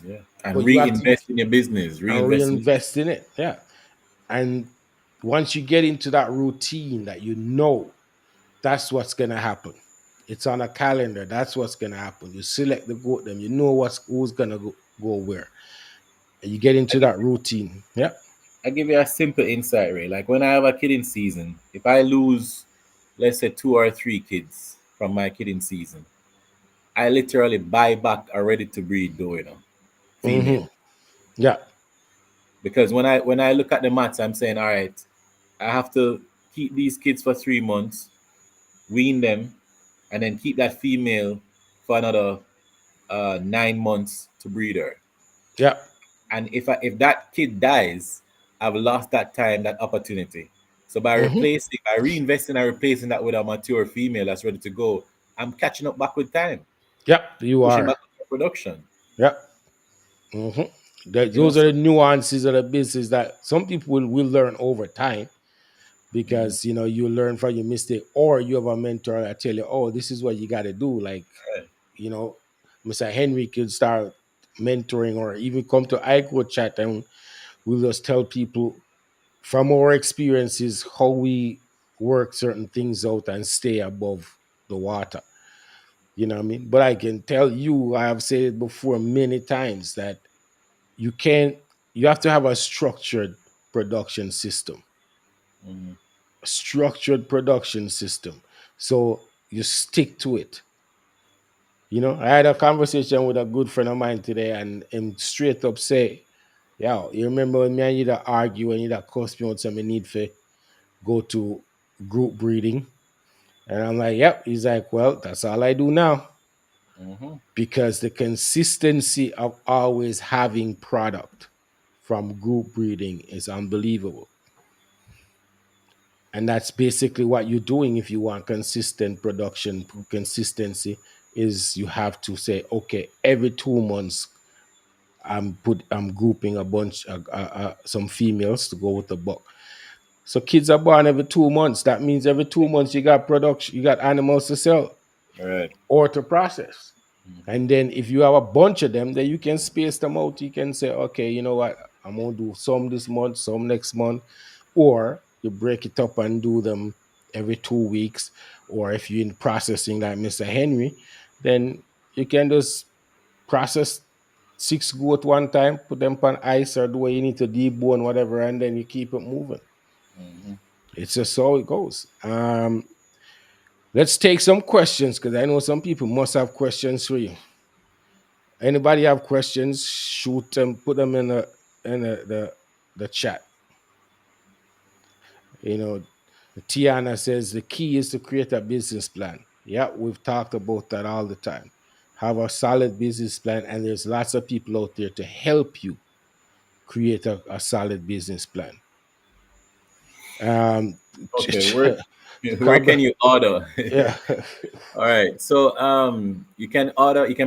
Yeah. And But you have to reinvest in your business, and reinvest in your reinvest in it, yeah. And once you get into that routine that you know, that's what's gonna happen. It's on a calendar. That's what's gonna happen. You select the goat, them. You know who's gonna go where. And you get into that routine. Yeah. I give you a simple insight, Ray. Like when I have a kidding season, if I lose, let's say, two or three kids from my kidding season, I literally buy back a ready to breed doe, female. Mm-hmm. Yeah. Because when I look at the maths, I'm saying, all right, I have to keep these kids for 3 months, wean them, and then keep that female for another 9 months to breed her. Yeah. And if that kid dies, I've lost that time, that opportunity. So Mm-hmm. by reinvesting and replacing that with a mature female that's ready to go, I'm catching up back with time, Yeah. You pushing are. back production. Yeah. Mm-hmm. Those are So the nuances of the business that some people will learn over time, mhm, because you learn from your mistake, or you have a mentor that tell you, oh, this is what you got to do. Like, right. you know, Mr. Henry could start mentoring, or even come to iGoat chat, and we'll just tell people from our experiences how we work certain things out and stay above the water. You know what I mean? But I can tell you, I have said it before many times, that you can't, you have to have a structured production system, Mhm, a structured production system. So you stick to it. I had a conversation with a good friend of mine today, and him straight up say, yo, you remember when me and you that argue and you that cost me out some need for go to group breeding? And I'm like, yep. He's like, well, that's all I do now, mhm, because the consistency of always having product from group breeding is unbelievable. And that's basically what you're doing if you want consistent production. Consistency is, you have to say, okay, every 2 months I'm grouping a bunch, some females to go with the buck. So kids are born every 2 months. That means every 2 months you got production, you got animals to sell right. or to process. Mhm, And then if you have a bunch of them, then you can space them out. You can say, okay, you know what, I'm gonna do some this month, some next month, or you break it up and do them every 2 weeks. Or if you're in processing like Mr. Henry, then you can just process six goat one time, put them on ice or the way you need to debone whatever, and then you keep it moving. mhm. It's just how it goes. Let's take some questions, because I know some people must have questions for you. Anybody have questions? Shoot them, put them in the chat. You know, Tiana says the key is to create a business plan. Yeah, we've talked about that all the time. Have a solid business plan, and there's lots of people out there to help you create a solid business plan. Um, Okay, where Cab- can you order? yeah, All right. So you can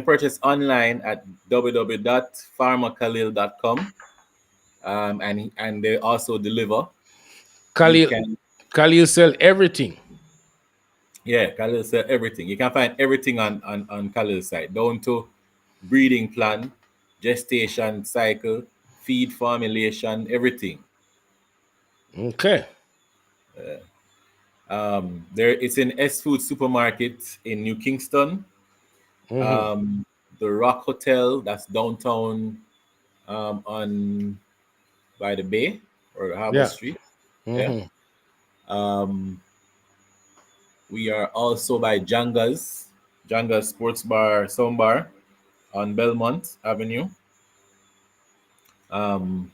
purchase online at www.farmerkhalil.com. And they also deliver. You Khalil, can Khalil sell everything. Yeah, Khalil sell everything. You can find everything on Khalil's site, down to breeding plan, gestation cycle, feed formulation, everything. Okay. There it's in S Food Supermarket in New Kingston. Hmm. Um, the Rock Hotel, that's downtown, on by the bay or Harbor Yeah. Street. Yeah. Hmm. Um, we are also by Janga's Sports Bar, Sound Bar on Belmont Avenue. Um,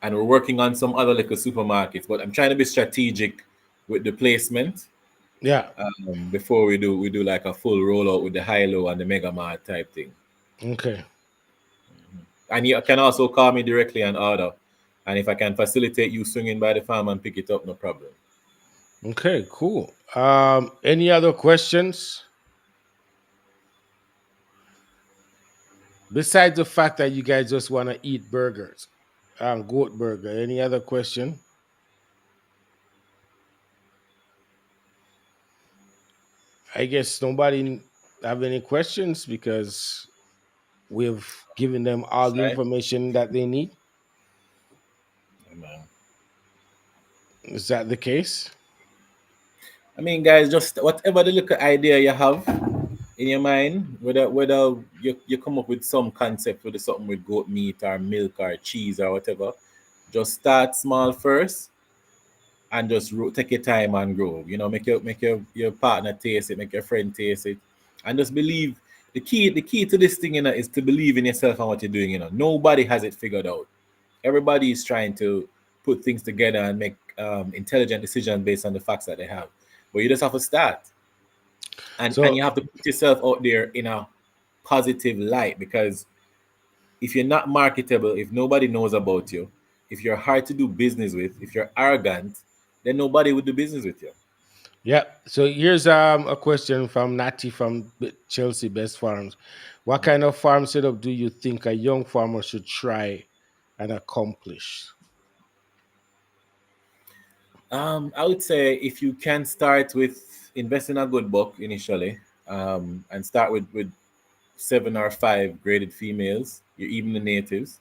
and we're working on some other little supermarkets, but I'm trying to be strategic with the placement, Yeah. before we do like a full rollout with the high low and the mega mart type thing. Okay. And you can also call me directly and order. And if I can facilitate you swinging by the farm and pick it up, no problem. Okay, cool. Any other questions besides the fact that you guys just want to eat burgers? Goat burger. Any other question? I guess nobody have any questions because we've given them all the Shy? information that they need. Yeah, man. Is that the case? I mean, guys, just whatever the little idea you have in your mind, whether you come up with some concept with something with goat meat or milk or cheese or whatever, just start small first and just take your time and grow. You know, make your partner taste it, make your friend taste it, and just believe. The key to this thing, is to believe in yourself and what you're doing. Nobody has it figured out. Everybody is trying to put things together and make intelligent decisions based on the facts that they have. But you just have to start, and So you have to put yourself out there in a positive light, because if you're not marketable, if nobody knows about you, if you're hard to do business with, if you're arrogant, then nobody would do business with you. yeah. So here's a question from Natty from Chelsea Best Farms. What kind of farm setup do you think a young farmer should try and accomplish? I would say if you can start with investing a good buck initially, and start with 7 or 5 graded females, even the natives.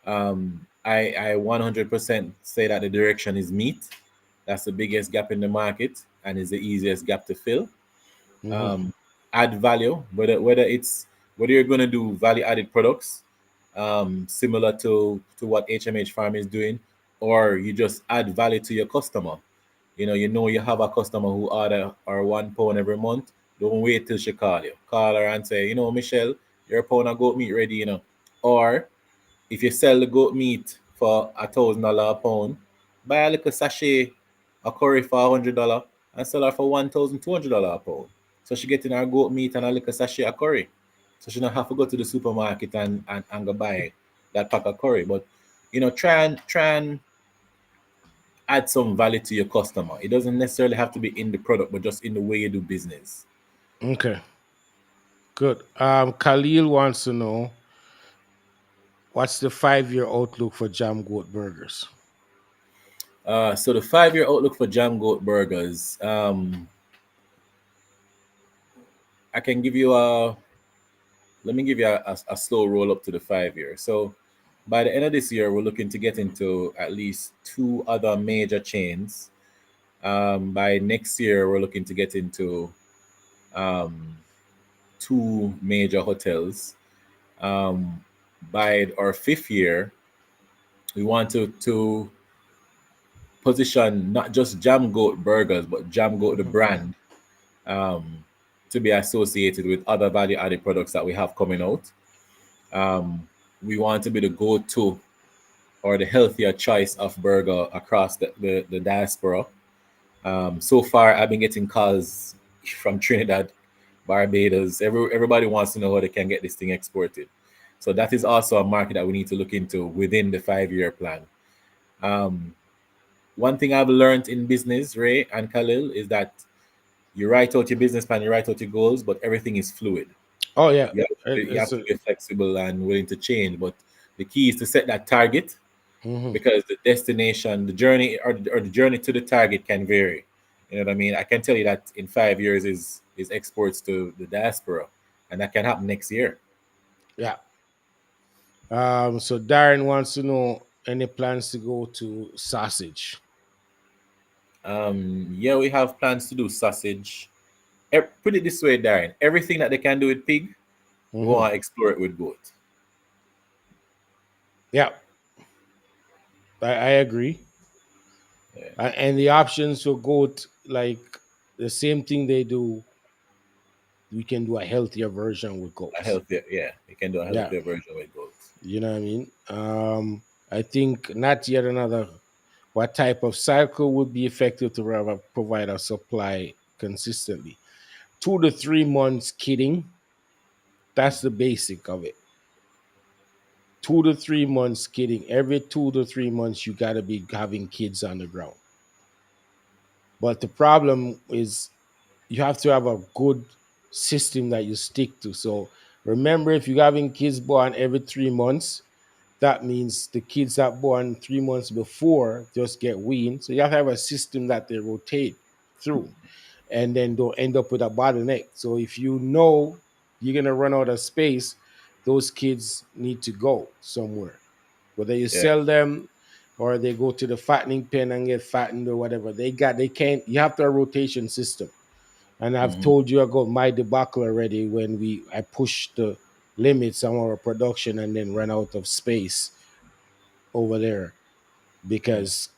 I 100% say that the direction is meat. That's the biggest gap in the market and is the easiest gap to fill. Hmm. um, Add value, whether you're going to do value added products, similar to what HMH Farm is doing, or you just add value to your customer. You know you have a customer who order or 1 pound every month. Don't wait till she call her and say, Michelle, your pound of goat meat ready. Or if you sell the goat meat for $1,000 a pound, buy a little sachet of curry for $100 and sell her for $1,200 a pound. So she getting her goat meat and a little sachet of curry. So she don't have to go to the supermarket and go buy that pack of curry. But try and add some value to your customer. It doesn't necessarily have to be in the product, but just in the way you do business. Okay, good. Khalil wants to know what's the 5 year outlook for Jam Goat Burgers. So the 5 year outlook for Jam Goat Burgers, I can give you a let me give you a slow roll up to the 5 year. So by the end of this year, we're looking to get into at least two other major chains. By next year, we're looking to get into um, two major hotels. Um, by our 5th year, we want to position not just Jam Goat Burgers, but Jam Goat the Mhm. brand, um, to be associated with other value added products that we have coming out. Um, we want to be the go to or the healthier choice of burger across the diaspora. So far, I've been getting calls from Trinidad, Barbados. Everybody wants to know how they can get this thing exported. So that is also a market that we need to look into within the 5 year plan. Um, One thing I've learned in business, Ray and Khalil, is that you write out your business plan, you write out your goals, but everything is fluid. Oh yeah, You it's have to a, be flexible and willing to change. But the key is to set that target, mhm. because the destination, the journey, or the journey to the target can vary. You know what I mean? I can tell you that in 5 years is exports to the diaspora, and that can happen next year. Yeah. So Darren wants to know any plans to go to sausage. Yeah, we have plans to do sausage. Put it this way, Darren. Everything that they can do with pig, we Hmm. want to explore it with goat. Yeah, I agree. Yeah, And the options for goat, like the same thing they do, we can do a healthier version with a goats. healthier. Yeah, you can do a Yeah, healthier version with goat. you know what I mean. I think not yet another. What type of cycle would be effective to provide a supply consistently? 2 to 3 months kidding. That's the basic of it. 2 to 3 months kidding. Every 2 to 3 months, you got to be having kids on the ground. But the problem is you have to have a good system that you stick to. So remember, if you're having kids born every 3 months, that means the kids that born 3 months before just get weaned. So you have to have a system that they rotate through and then don't end up with a bottleneck. So if you know you're gonna run out of space, those kids need to go somewhere. Whether you Yeah. sell them or they go to the fattening pen and get fattened or whatever. They can't you have to have a rotation system. And I've Hmm. told you about my debacle already when I pushed the limits on our production and then ran out of space over there Yeah. because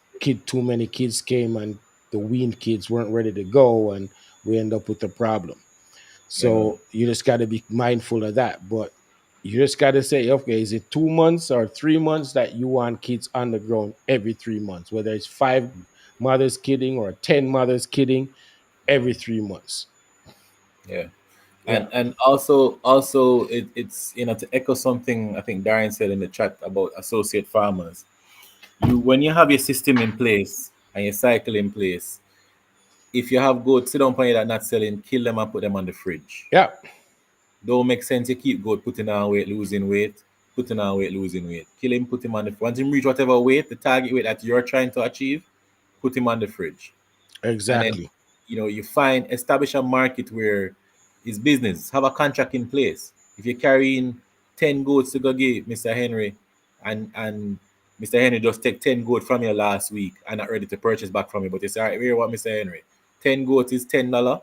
too many kids came and the weaned kids weren't ready to go and we end up with a problem. Yeah, man. So you just got to be mindful of that. But you just got to say, okay, is it 2 months or 3 months that you want kids on the ground every 3 months, whether it's five mothers kidding or 10 mothers kidding every 3 months. Yeah. Yeah. And also it's to echo something I think Darren said in the chat about associate farmers. You when you have your system in place and your cycle in place, if you have goats sit down on you that not selling, kill them and put them on the fridge. Yeah. Don't make sense. You keep goat putting on weight, losing weight, putting on weight, losing weight. Kill him, put him on the once him reach whatever weight, the target weight that you're trying to achieve, put him on the fridge. And then Exactly. you find establish a market where it's business. Have a contract in place. If you're carrying 10 goats to go give Mr. Henry and Mr. Henry just take 10 goat from you last week and not ready to purchase back from you, but you say, all right, here what Mr. Henry. 10 goats is $10.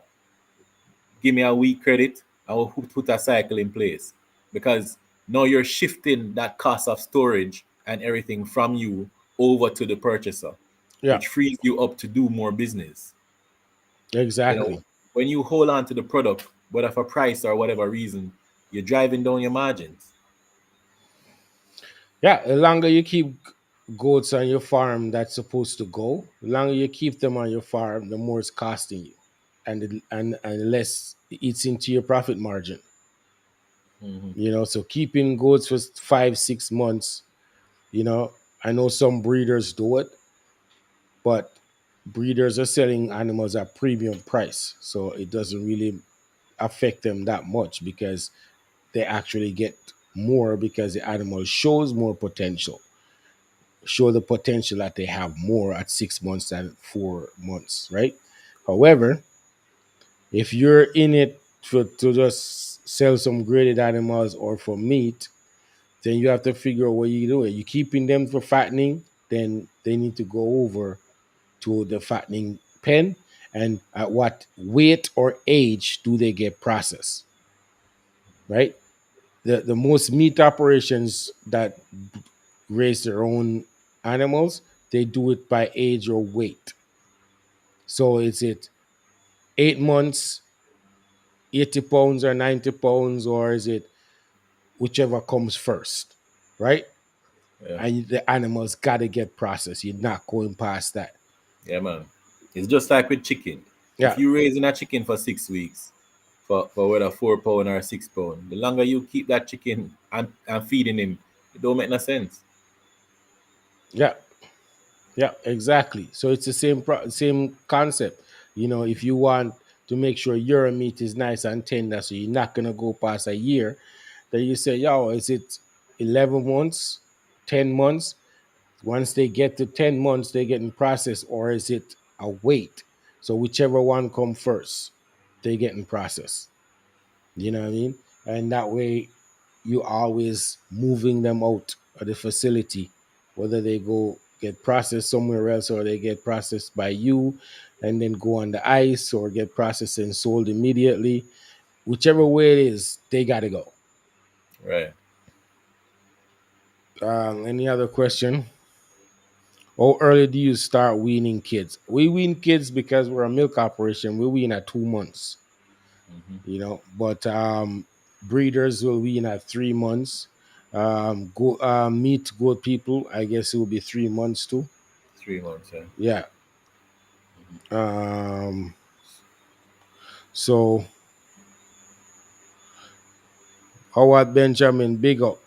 Give me a week credit, I will put a cycle in place. Because now you're shifting that cost of storage and everything from you over to the purchaser, Yeah. which frees you up to do more business. You know, Exactly. when you hold on to the product, whether for price or whatever reason, you're driving down your margins. Yeah. The longer you keep goats on your farm that's supposed to go, the longer you keep them on your farm, the more it's costing you. And less it eats into your profit margin. Hmm. So keeping goats for 5 6 months, I know some breeders do it, but breeders are selling animals at premium price, so it doesn't really affect them that much because they actually get more because the animal shows more potential, show the potential that they have more at 6 months than 4 months, right? However, if you're in it to just sell some graded animals or for meat, then you have to figure out what you do. You keeping them for fattening, then they need to go over to the fattening pen. And at what weight or age do they get processed? Right? The most meat operations that raise their own animals, they do it by age or weight. So is it 8 months, 80 pounds or 90 pounds, or is it whichever comes first? Right? Yeah, And the animals got to get processed. You're not going past that. yeah, man. It's just like with chicken. If Yeah, you raising a chicken for 6 weeks, for whether 4 pound or 6 pound, the longer you keep that chicken and feeding him, it don't make no sense. yeah, yeah, exactly. So it's the same concept. If you want to make sure your meat is nice and tender, so you're not gonna go past a year, then you say, "Yo, is it 11 months, 10 months?" Once they get to 10 months, they're getting processed, or is it a weight? So whichever one come first, they getting processed. You know what I mean? And that way, you always moving them out of the facility, whether they go get processed somewhere else or they get processed by you and then go on the ice or get processed and sold immediately. Whichever way it is, they got to go. Right. Any other question? How early do you start weaning kids? We wean kids because we're a milk operation. We wean at 2 months. Hmm. But breeders will wean at 3 months. Meat goat people, I guess it will be 3 months too. 3 months, yeah. Yeah. Um, so Howard Benjamin, big up.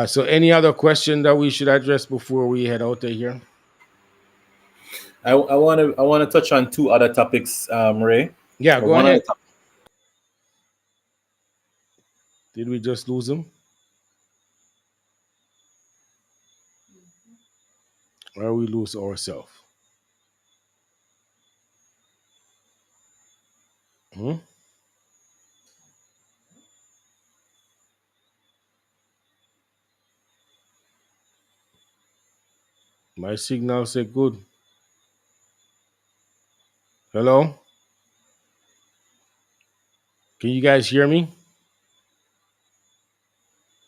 So any other question that we should address before we head out of here? I want to touch on two other topics, Ray. Yeah, Or go one other ahead. topic. Did we just lose him? Or we lose ourselves? Hmm? My signal said good. Hello? Can you guys hear me?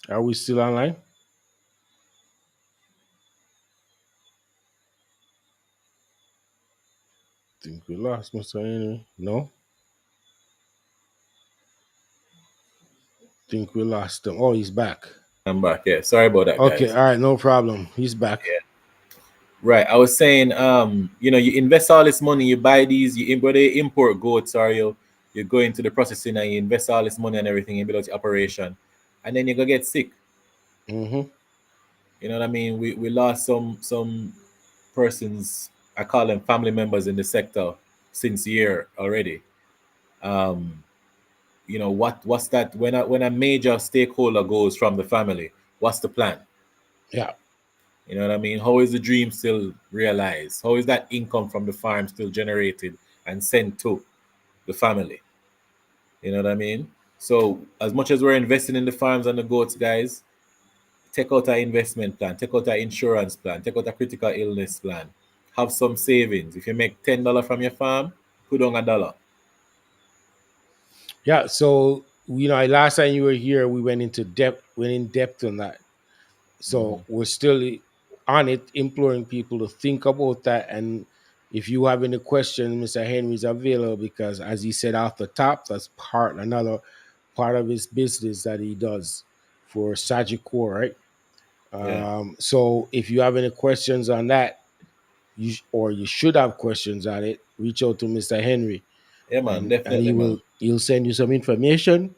Are we still online? Think we lost Mr. Henry. No? Think we lost him. Oh, he's back. I'm back. Yeah, sorry about that, Okay, guys. all right, no problem. He's back. Yeah. Right. I was saying, you invest all this money, you buy these, whether you import goats or you go into the processing and you invest all this money and everything, you build out your operation, and then you go get sick. Mm-hmm. You know what I mean? We lost some persons. I call them family members in the sector since year already. Um, what's that when a major stakeholder goes from the family? What's the plan? Yeah. You know what I mean? How is the dream still realized? How is that income from the farm still generated and sent to the family? You know what I mean? So as much as we're investing in the farms and the goats, guys, take out an investment plan, take out an insurance plan, take out a critical illness plan. Have some savings. If you make $10 from your farm, put on $1. Yeah. So, last time you were here, we went in depth on that. Hmm. So we're still on it, imploring people to think about that. And if you have any questions, Mr. Henry's available because, as he said off the top, that's another part of his business that he does for Sagicor, right? Yeah. So if you have any questions on that, or you should have questions on it, reach out to Mr. Henry, Yeah, man. and Definitely, man. he'll send you some information,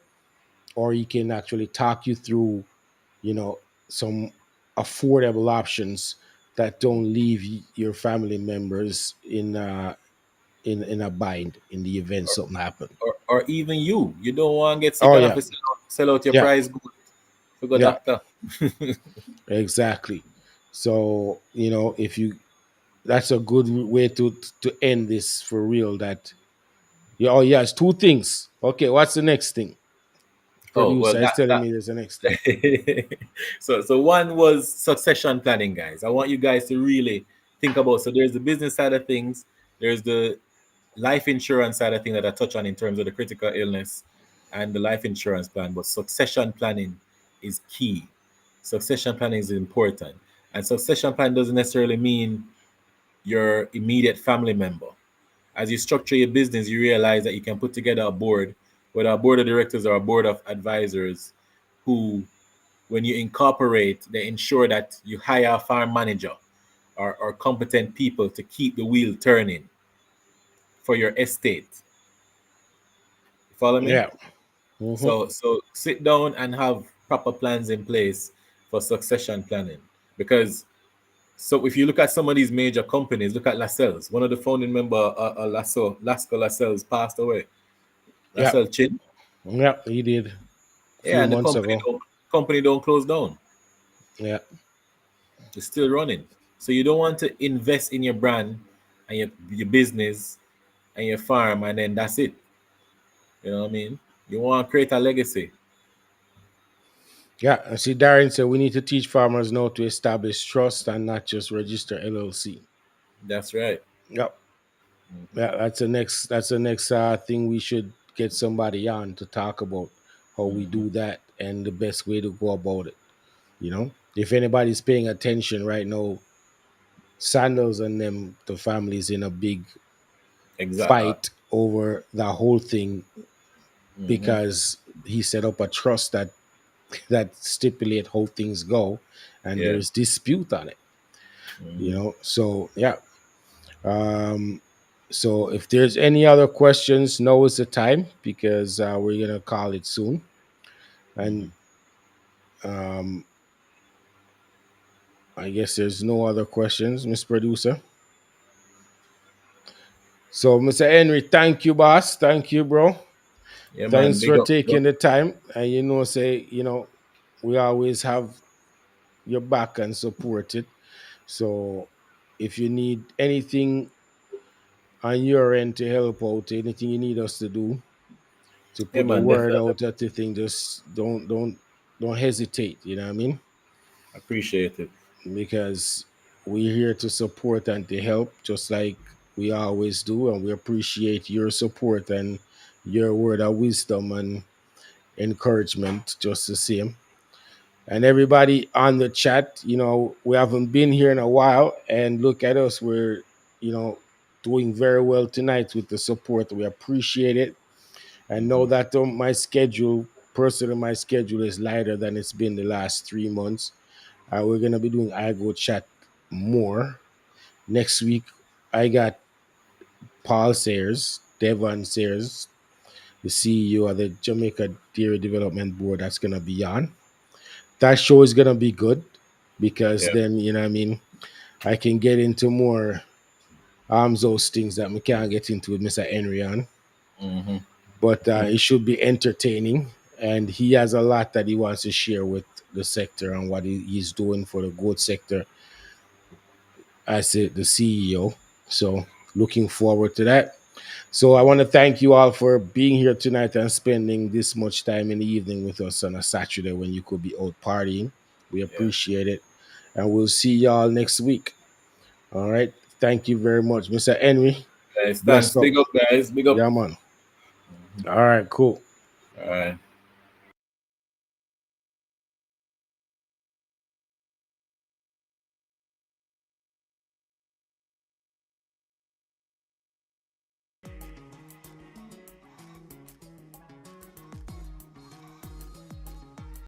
or he can actually talk you through you know some affordable options that don't leave your family members in a bind in the event Or, something happen. or even you. You don't want to get sick Oh and have yeah, to sell out your yeah, prize good to go yeah, doctor. exactly. So if you that's a good way to end this for real. That yeah, oh yeah, it's two things. Okay, what's the next thing? Oh well, Producer is telling me there's the next thing. so one was succession planning, guys. I want you guys to really think about. So there's the business side of things. There's the life insurance side of things that I touch on in terms of the critical illness and the life insurance plan. But succession planning is key. Succession planning is important, and succession plan doesn't necessarily mean your immediate family member. As you structure your business, you realize that you can put together a board, whether a board of directors or a board of advisors, who, when you incorporate, they ensure that you hire a farm manager or competent people to keep the wheel turning for your estate. Follow me? Yeah. Hmm. So sit down and have proper plans in place for succession planning. Because so if you look at some of these major companies, look at Lascelles. One of the founding member, Lasco Lascelles, passed away. Yeah. Lascelles Chin. Yeah, he did a Yeah, few and the months company ago. don't close down. Yeah. It's still running. So you don't want to invest in your brand and your business and your farm and then that's it. You know what I mean? You want to create a legacy. Yeah, and see, Darren said we need to teach farmers now to establish trust and not just register LLC. That's right. Yep. Yeah, that's the next thing we should get somebody on to talk about how we Hmm. do that and the best way to go about it. If anybody's paying attention right now, Sandals and them, the family's in a big Exactly. fight over the whole thing Hmm. because he set up a trust that stipulate how things go, and Yeah. there's dispute on it. Hmm. So yeah. Um, so if there's any other questions, now is the time because we're gonna call it soon. And Hmm. um, I guess there's no other questions, Miss Producer. So, Mr. Henry, thank you, boss. Thank you, bro. Yeah, man. Thanks Big for up. Big taking up. the time. And say, we always have your back and support it. So if you need anything on your end to help out, anything you need us to do to Yeah, put the man. word Definitely out at the thing, just don't hesitate, you know what I mean? appreciate it. Because we're here to support and to help just like we always do, and we appreciate your support and your word of wisdom and encouragement just the same. And everybody on the chat, we haven't been here in a while, and look at us, we're you know doing very well tonight with the support. We appreciate it. And know that my schedule is lighter than it's been the last 3 months. We're gonna be doing iGo chat more next week. I got Paul Sayers, Devon Sayers, the CEO of the Jamaica Dairy Development Board, that's gonna be on. That show is gonna be good because Yeah. then I can get into more arms those things that we can't get into with Mr. Henry on. Mm-hmm. But it should be entertaining, and he has a lot that he wants to share with the sector and what he's doing for the goat sector as the CEO. So looking forward to that. So I want to thank you all for being here tonight and spending this much time in the evening with us on a Saturday when you could be out partying. We Yeah. appreciate it. And we'll see y'all next week. All right. Thank you very much, Mr. Henry. Guys, thanks. Blessed up. Big up, guys. Big up. Yeah, man. All right, cool. All right.